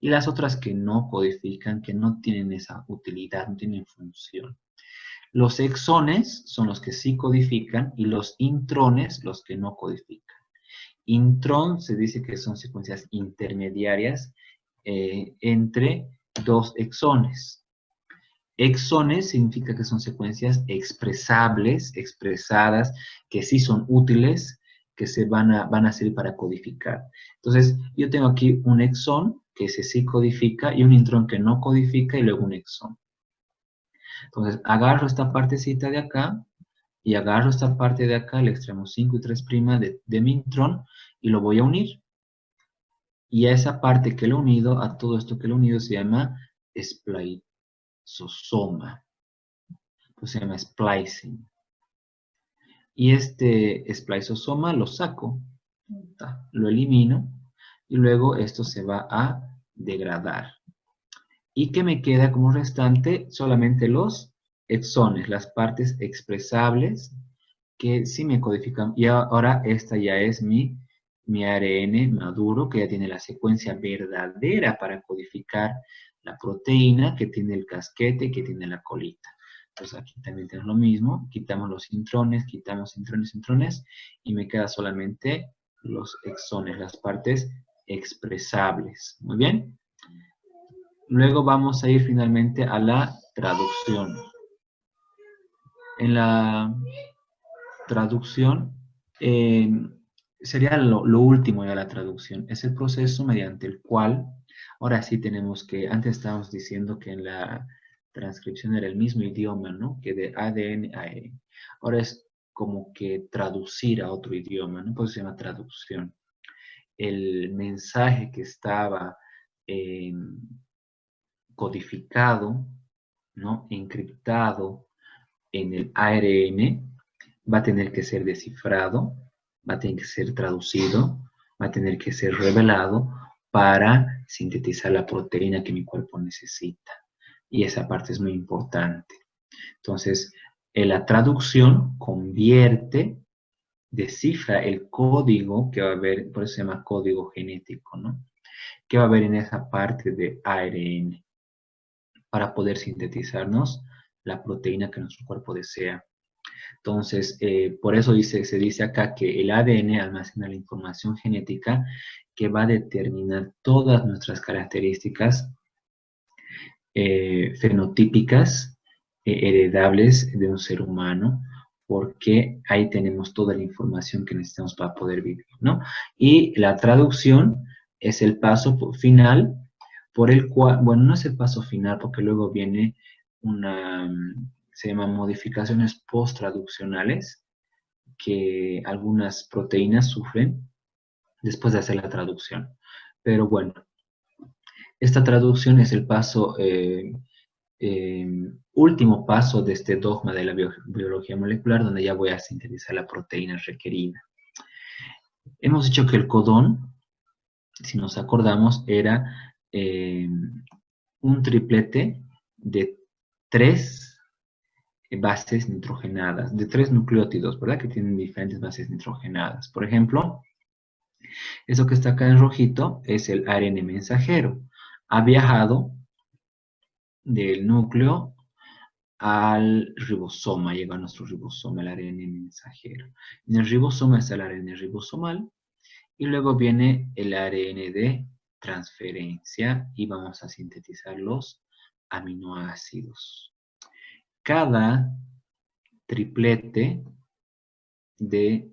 y las otras que no codifican, que no tienen esa utilidad, no tienen función. Los exones son los que sí codifican y los intrones los que no codifican. Intron se dice que son secuencias intermediarias entre dos exones. Exones significa que son secuencias expresables, expresadas, que sí son útiles, que se van a servir para codificar. Entonces, yo tengo aquí un exón que ese sí codifica y un intrón que no codifica y luego un exón. Entonces, agarro esta partecita de acá y agarro esta parte de acá, el extremo 5 y 3' de mi intrón y lo voy a unir. Y a esa parte que lo he unido, a todo esto que lo he unido, se llama spliceosoma. Pues se llama splicing. Y este spliceosoma lo saco, lo elimino, y luego esto se va a degradar. ¿Y qué me queda como restante? Solamente los exones, las partes expresables que sí me codifican. Y ahora esta ya es mi ARN maduro, que ya tiene la secuencia verdadera para codificar la proteína, que tiene el casquete, que tiene la colita. Entonces aquí también tenemos lo mismo, quitamos los intrones, quitamos intrones, y me queda solamente los exones, las partes expresables. Muy bien. Luego vamos a ir finalmente a la traducción. En la traducción, sería lo último de la traducción. Es el proceso mediante el cual, ahora sí tenemos que, antes estábamos diciendo que en la transcripción era el mismo idioma, ¿no? Que de ADN a ARN. Ahora es como que traducir a otro idioma, ¿no? Por eso se llama traducción. El mensaje que estaba codificado, ¿no? Encriptado en el ARN, va a tener que ser descifrado, va a tener que ser traducido, va a tener que ser revelado para sintetizar la proteína que mi cuerpo necesita. Y esa parte es muy importante. Entonces, la traducción convierte, descifra el código que va a haber, por eso se llama código genético, ¿no? Que va a haber en esa parte de ARN para poder sintetizarnos la proteína que nuestro cuerpo desea. Entonces, por eso se dice acá que el ADN almacena la información genética que va a determinar todas nuestras características fenotípicas heredables de un ser humano, porque ahí tenemos toda la información que necesitamos para poder vivir, ¿no? Y la traducción es el paso final por el cual, bueno, no es el paso final, porque luego viene se llaman modificaciones post-traduccionales, que algunas proteínas sufren después de hacer la traducción. Pero bueno, esta traducción es el paso, último paso de este dogma de la biología molecular, donde ya voy a sintetizar la proteína requerida. Hemos dicho que el codón, si nos acordamos, era un triplete de 3 bases nitrogenadas, de 3 nucleótidos, ¿verdad? Que tienen diferentes bases nitrogenadas. Por ejemplo, eso que está acá en rojito es el ARN mensajero. Ha viajado del núcleo al ribosoma, llega a nuestro ribosoma, el ARN mensajero. En el ribosoma está el ARN ribosomal y luego viene el ARN de transferencia y vamos a sintetizar los aminoácidos. Cada triplete de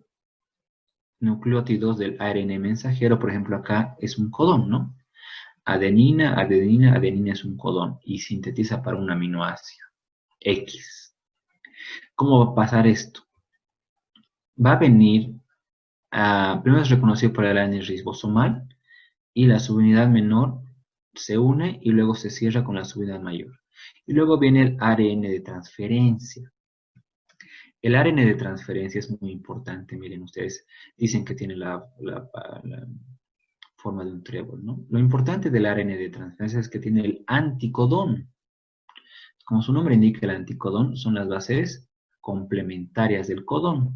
nucleótidos del ARN mensajero, por ejemplo acá es un codón, ¿no? Adenina, adenina, adenina es un codón y sintetiza para un aminoácido X. ¿Cómo va a pasar esto? Va a venir, primero es reconocido por el ARN ribosomal y la subunidad menor se une y luego se cierra con la subunidad mayor. Y luego viene el ARN de transferencia. El ARN de transferencia es muy importante, miren ustedes, dicen que tiene la forma de un trébol, ¿no? Lo importante del ARN de transferencia es que tiene el anticodón. Como su nombre indica, el anticodón son las bases complementarias del codón.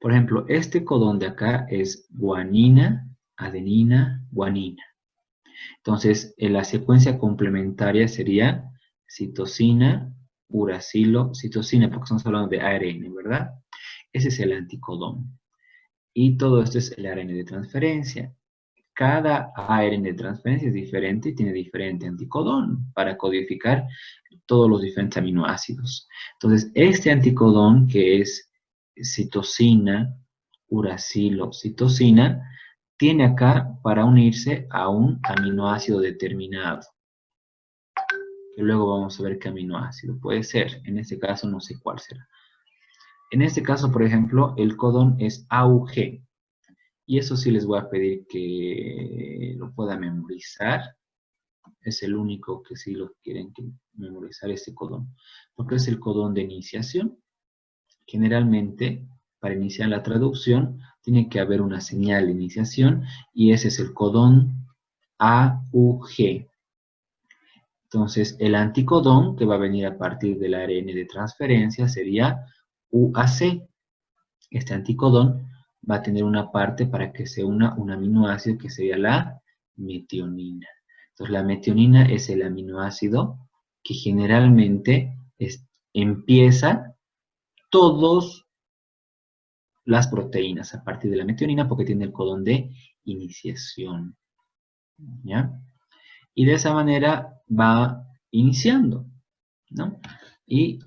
Por ejemplo, este codón de acá es guanina, adenina, guanina. Entonces, la secuencia complementaria sería citosina, uracilo, citosina, porque estamos hablando de ARN, ¿verdad? Ese es el anticodón. Y todo esto es el ARN de transferencia. Cada ARN de transferencia es diferente y tiene diferente anticodón para codificar todos los diferentes aminoácidos. Entonces, este anticodón que es citosina, uracilo, citosina, tiene acá para unirse a un aminoácido determinado, que luego vamos a ver qué aminoácido puede ser. En este caso no sé cuál será. En este caso, por ejemplo, el codón es AUG. Y eso sí les voy a pedir que lo puedan memorizar. Es el único que sí lo quieren memorizar, este codón. Porque es el codón de iniciación. Generalmente, para iniciar la traducción, tiene que haber una señal de iniciación y ese es el codón AUG. Entonces, el anticodón que va a venir a partir del ARN de transferencia sería UAC. Este anticodón va a tener una parte para que se una un aminoácido que sería la metionina. Entonces, la metionina es el aminoácido que generalmente empieza todas las proteínas a partir de la metionina porque tiene el codón de iniciación. ¿Ya? Y de esa manera va iniciando, ¿no? Y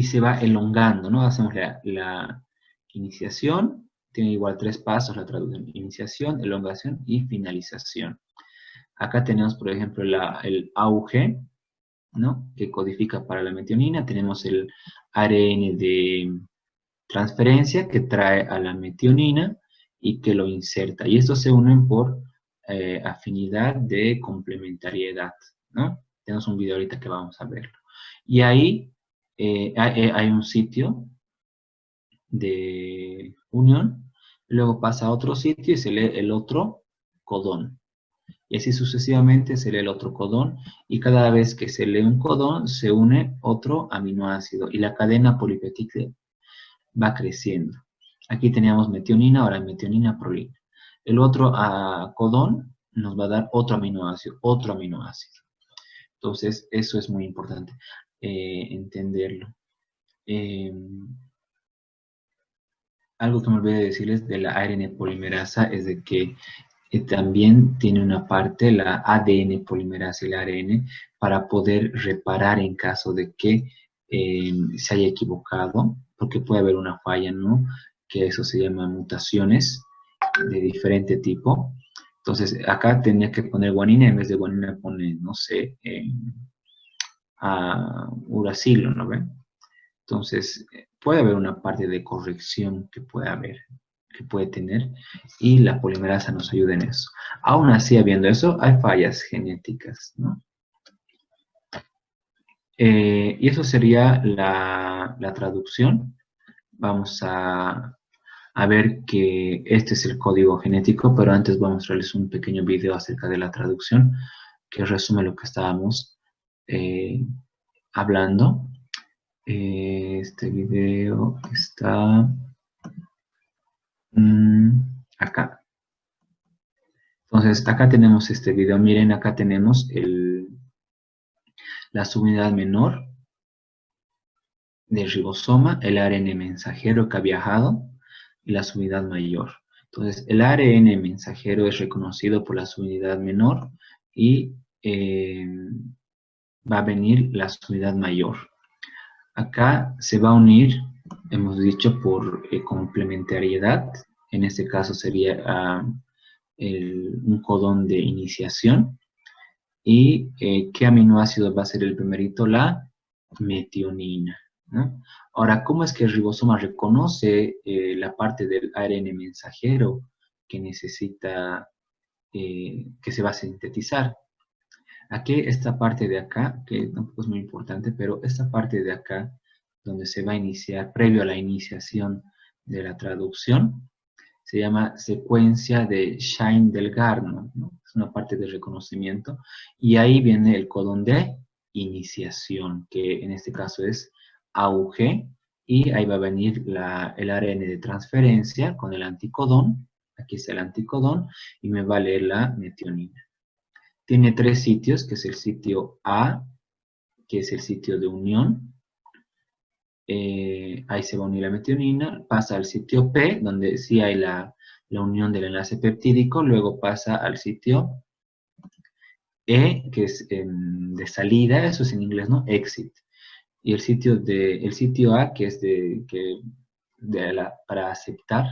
se va elongando, ¿no? Hacemos la iniciación, tiene igual 3 pasos la traducción: iniciación, elongación y finalización. Acá tenemos, por ejemplo, el AUG, ¿no? Que codifica para la metionina. Tenemos el ARN de transferencia que trae a la metionina y que lo inserta. Y estos se unen por afinidad de complementariedad, ¿no? Tenemos un video ahorita que vamos a verlo. Y ahí hay un sitio de unión, luego pasa a otro sitio y se lee el otro codón. Y así sucesivamente se lee el otro codón y cada vez que se lee un codón se une otro aminoácido y la cadena polipeptídea va creciendo. Aquí teníamos metionina, ahora metionina, prolina. El otro codón nos va a dar otro aminoácido, otro aminoácido. Entonces, eso es muy importante entenderlo. Algo que me olvidé de decirles de la ARN polimerasa es de que también tiene una parte, la ADN polimerasa y la ARN, para poder reparar en caso de que se haya equivocado, porque puede haber una falla, ¿no? Que eso se llama mutaciones de diferente tipo. Entonces, acá tenía que poner guanina, en vez de guanina pone, no sé, uracilo, ¿no ven? Entonces, puede haber una parte de corrección que puede tener, y la polimerasa nos ayuda en eso. Aún así, habiendo eso, hay fallas genéticas, ¿no? Y eso sería la traducción. Vamos a ver que este es el código genético, pero antes vamos a mostrarles un pequeño video acerca de la traducción que resume lo que estábamos hablando. Este video está acá. Entonces, acá tenemos este video. Miren, acá tenemos la subunidad menor del ribosoma, el ARN mensajero que ha viajado, y la subunidad mayor. Entonces, el ARN mensajero es reconocido por la subunidad menor y va a venir la subunidad mayor. Acá se va a unir, hemos dicho, por complementariedad. En este caso sería un codón de iniciación. ¿Y qué aminoácido va a ser el primerito? La metionina, ¿no? Ahora, ¿cómo es que el ribosoma reconoce la parte del ARN mensajero que necesita, que se va a sintetizar? Aquí, esta parte de acá, que tampoco es muy importante, pero esta parte de acá donde se va a iniciar, previo a la iniciación de la traducción, se llama secuencia de Shine-Delgarno, ¿no? Es una parte de reconocimiento, y ahí viene el codón de iniciación, que en este caso es AUG, y ahí va a venir el ARN de transferencia con el anticodón, aquí está el anticodón, y me va a leer la metionina. Tiene 3 sitios, que es el sitio A, que es el sitio de unión, ahí se va a unir la metionina, pasa al sitio P, donde sí hay la unión del enlace peptídico, luego pasa al sitio E, que es de salida, eso es en inglés, ¿no? Exit. Y el sitio A, que es para aceptar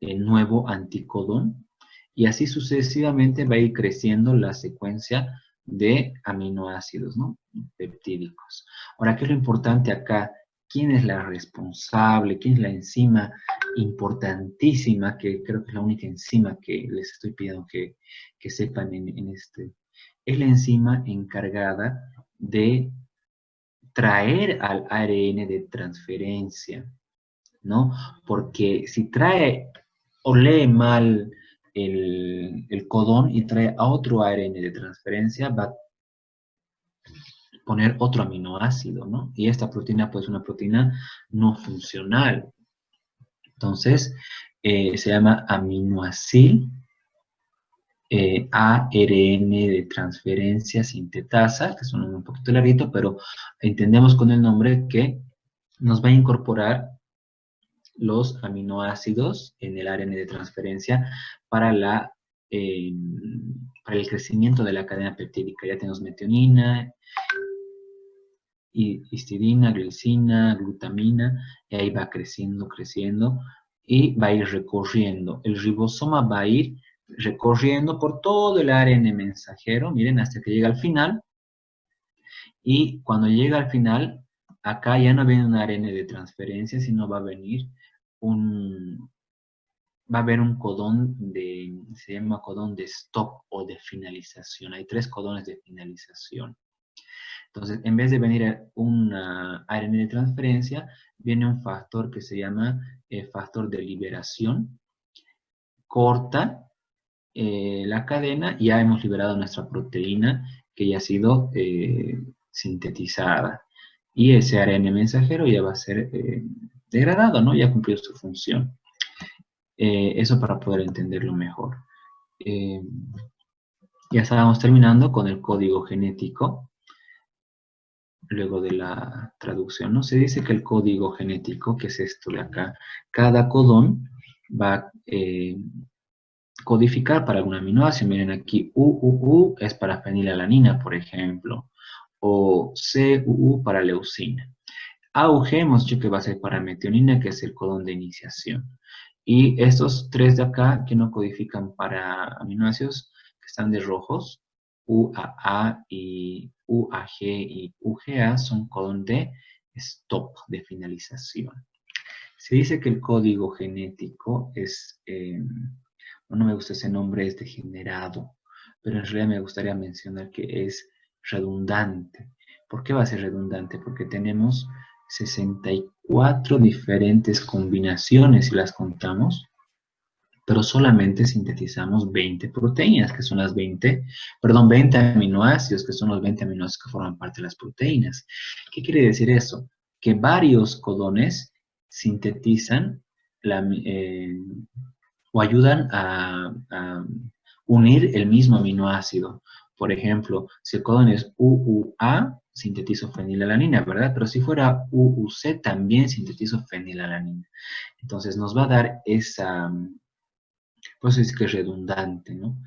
el nuevo anticodón, y así sucesivamente va a ir creciendo la secuencia de aminoácidos, ¿no? Peptídicos. Ahora, ¿qué es lo importante acá? ¿Quién es la responsable? ¿Quién es la enzima importantísima, que creo que es la única enzima que les estoy pidiendo que sepan en este? Es la enzima encargada de traer al ARN de transferencia, ¿no? Porque si trae o lee mal el codón y trae a otro ARN de transferencia, va a poner otro aminoácido, ¿no? Y esta proteína, pues, es una proteína no funcional. Entonces, se llama aminoácido ARN de transferencia sintetasa, que es un nombre un poquito larguito, pero entendemos con el nombre que nos va a incorporar los aminoácidos en el ARN de transferencia para para el crecimiento de la cadena peptídica. Ya tenemos metionina, histidina, glicina, glutamina, y ahí va creciendo, creciendo, y va a ir recorriendo. El ribosoma va a ir recorriendo por todo el ARN mensajero, miren, hasta que llega al final, y cuando llega al final, acá ya no viene un ARN de transferencia, sino va a venir va a haber un codón se llama codón de stop o de finalización. Hay 3 codones de finalización. Entonces, en vez de venir un ARN de transferencia, viene un factor que se llama factor de liberación. Corta la cadena y ya hemos liberado nuestra proteína que ya ha sido sintetizada. Y ese ARN mensajero ya va a ser degradado, ¿no? Ya ha cumplido su función. Eso para poder entenderlo mejor. Ya estábamos terminando con el código genético. Luego de la traducción, ¿no? Se dice que el código genético, que es esto de acá, cada codón va a codificar para algún aminoácido. Miren aquí, UUU es para fenilalanina, por ejemplo, o CUU para leucina. AUG hemos dicho que va a ser para metionina, que es el codón de iniciación. Y estos 3 de acá que no codifican para aminoácidos, que están de rojos, UAA y UAG y UGA son codón de stop, de finalización. Se dice que el código genético es, no me gusta ese nombre, es degenerado, pero en realidad me gustaría mencionar que es redundante. ¿Por qué va a ser redundante? Porque tenemos 64 diferentes combinaciones, si las contamos, pero solamente sintetizamos 20 proteínas, que son 20 aminoácidos, que son los 20 aminoácidos que forman parte de las proteínas. ¿Qué quiere decir eso? Que varios codones sintetizan o ayudan a unir el mismo aminoácido. Por ejemplo, si el codón es UUA, sintetizo fenilalanina, ¿verdad? Pero si fuera UUC, también sintetizo fenilalanina. Entonces nos va a dar esa, pues es que es redundante, ¿no?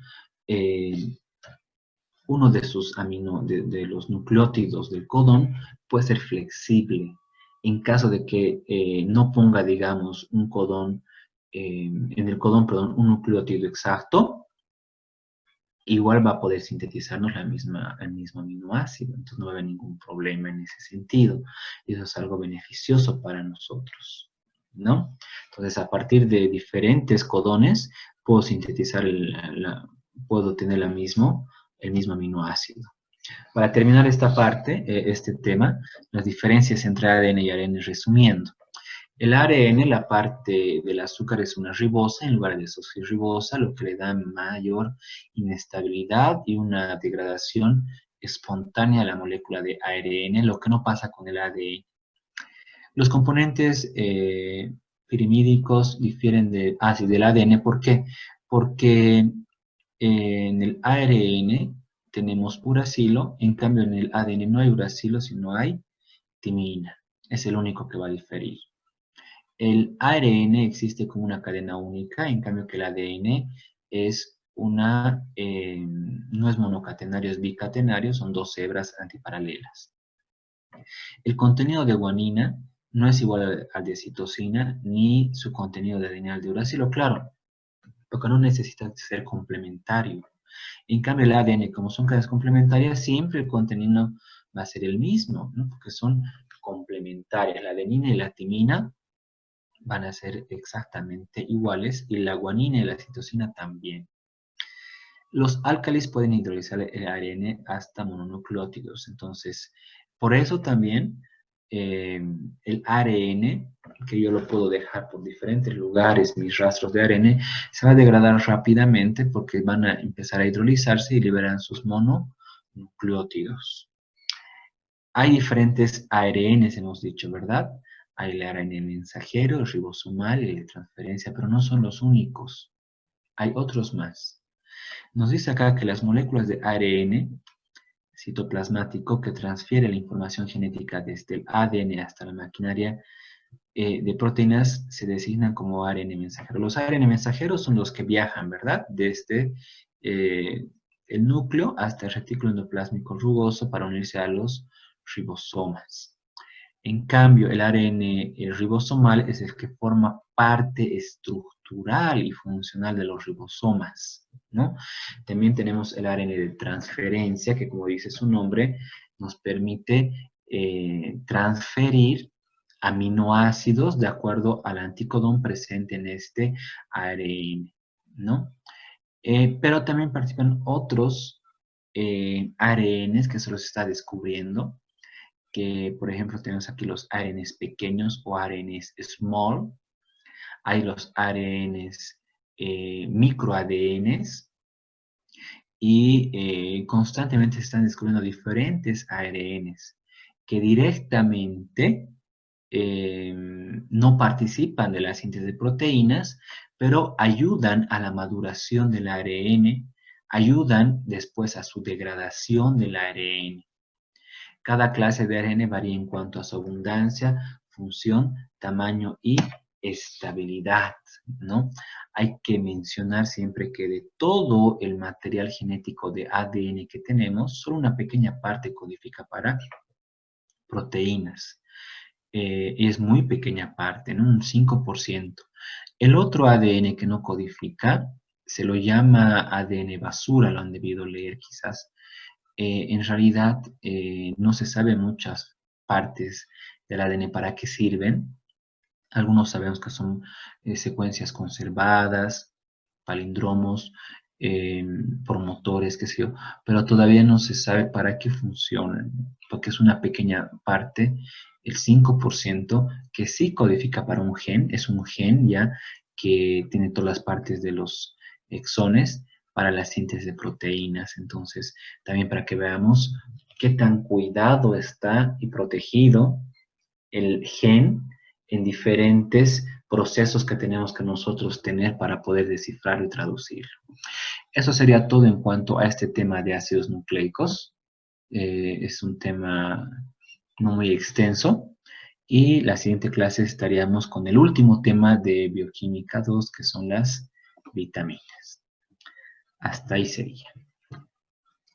Uno de sus de los nucleótidos del codón puede ser flexible. En caso de que no ponga, digamos, un codón, en el codón, perdón, un nucleótido exacto, igual va a poder sintetizarnos el mismo aminoácido. Entonces no va a haber ningún problema en ese sentido. Y eso es algo beneficioso para nosotros, ¿no? Entonces, a partir de diferentes codones, puedo sintetizar, puedo tener el mismo aminoácido. Para terminar esta parte, este tema, las diferencias entre ADN y ARN resumiendo. El ARN, la parte del azúcar es una ribosa en lugar de sofirribosa, lo que le da mayor inestabilidad y una degradación espontánea a la molécula de ARN, lo que no pasa con el ADN. Los componentes pirimídicos difieren del ADN. ¿Por qué? Porque en el ARN tenemos uracilo, en cambio en el ADN no hay uracilo, sino hay timina. Es el único que va a diferir. El ARN existe como una cadena única, en cambio que el ADN es no es monocatenario, es bicatenario, son dos hebras antiparalelas. El contenido de guanina no es igual al de citosina, ni su contenido de adenal de uracilo, claro, porque no necesita ser complementario. En cambio, el ADN, como son cadenas complementarias, siempre el contenido va a ser el mismo, ¿no? Porque son complementarias. La adenina y la timina van a ser exactamente iguales y la guanina y la citosina también. Los álcalis pueden hidrolizar el ARN hasta mononucleótidos. Entonces, por eso también el ARN, que yo lo puedo dejar por diferentes lugares, mis rastros de ARN, se va a degradar rápidamente porque van a empezar a hidrolizarse y liberan sus mononucleótidos. Hay diferentes ARNs, hemos dicho, ¿verdad? Hay el ARN mensajero, el ribosomal y el de transferencia, pero no son los únicos. Hay otros más. Nos dice acá que las moléculas de ARN citoplasmático que transfiere la información genética desde el ADN hasta la maquinaria de proteínas se designan como ARN mensajero. Los ARN mensajeros son los que viajan, ¿verdad? Desde el núcleo hasta el retículo endoplásmico rugoso para unirse a los ribosomas. En cambio, el ARN ribosomal es el que forma parte estructural y funcional de los ribosomas, ¿no? También tenemos el ARN de transferencia, que como dice su nombre, nos permite transferir aminoácidos de acuerdo al anticodón presente en este ARN, ¿no? Pero también participan otros ARNs que se los está descubriendo, que por ejemplo tenemos aquí los ARNs pequeños o ARNs small, hay los ARNs microADNs y constantemente se están descubriendo diferentes ARNs que directamente no participan de la síntesis de proteínas, pero ayudan a la maduración del ARN, ayudan después a su degradación del ARN. Cada clase de ARN varía en cuanto a su abundancia, función, tamaño y estabilidad, ¿no? Hay que mencionar siempre que de todo el material genético de ADN que tenemos, solo una pequeña parte codifica para proteínas. Es muy pequeña parte, ¿no? Un 5%. El otro ADN que no codifica se lo llama ADN basura, lo han debido leer quizás. En realidad no se sabe muchas partes del ADN para qué sirven. Algunos sabemos que son secuencias conservadas, palindromos, promotores, qué sé yo, pero todavía no se sabe para qué funcionan, porque es una pequeña parte, el 5%, que sí codifica para un gen, es un gen ya que tiene todas las partes de los exones para la síntesis de proteínas. Entonces, también para que veamos qué tan cuidado está y protegido el gen en diferentes procesos que tenemos que nosotros tener para poder descifrarlo y traducirlo. Eso sería todo en cuanto a este tema de ácidos nucleicos. Es un tema no muy extenso. Y la siguiente clase estaríamos con el último tema de bioquímica 2, que son las vitaminas. Hasta ahí sería.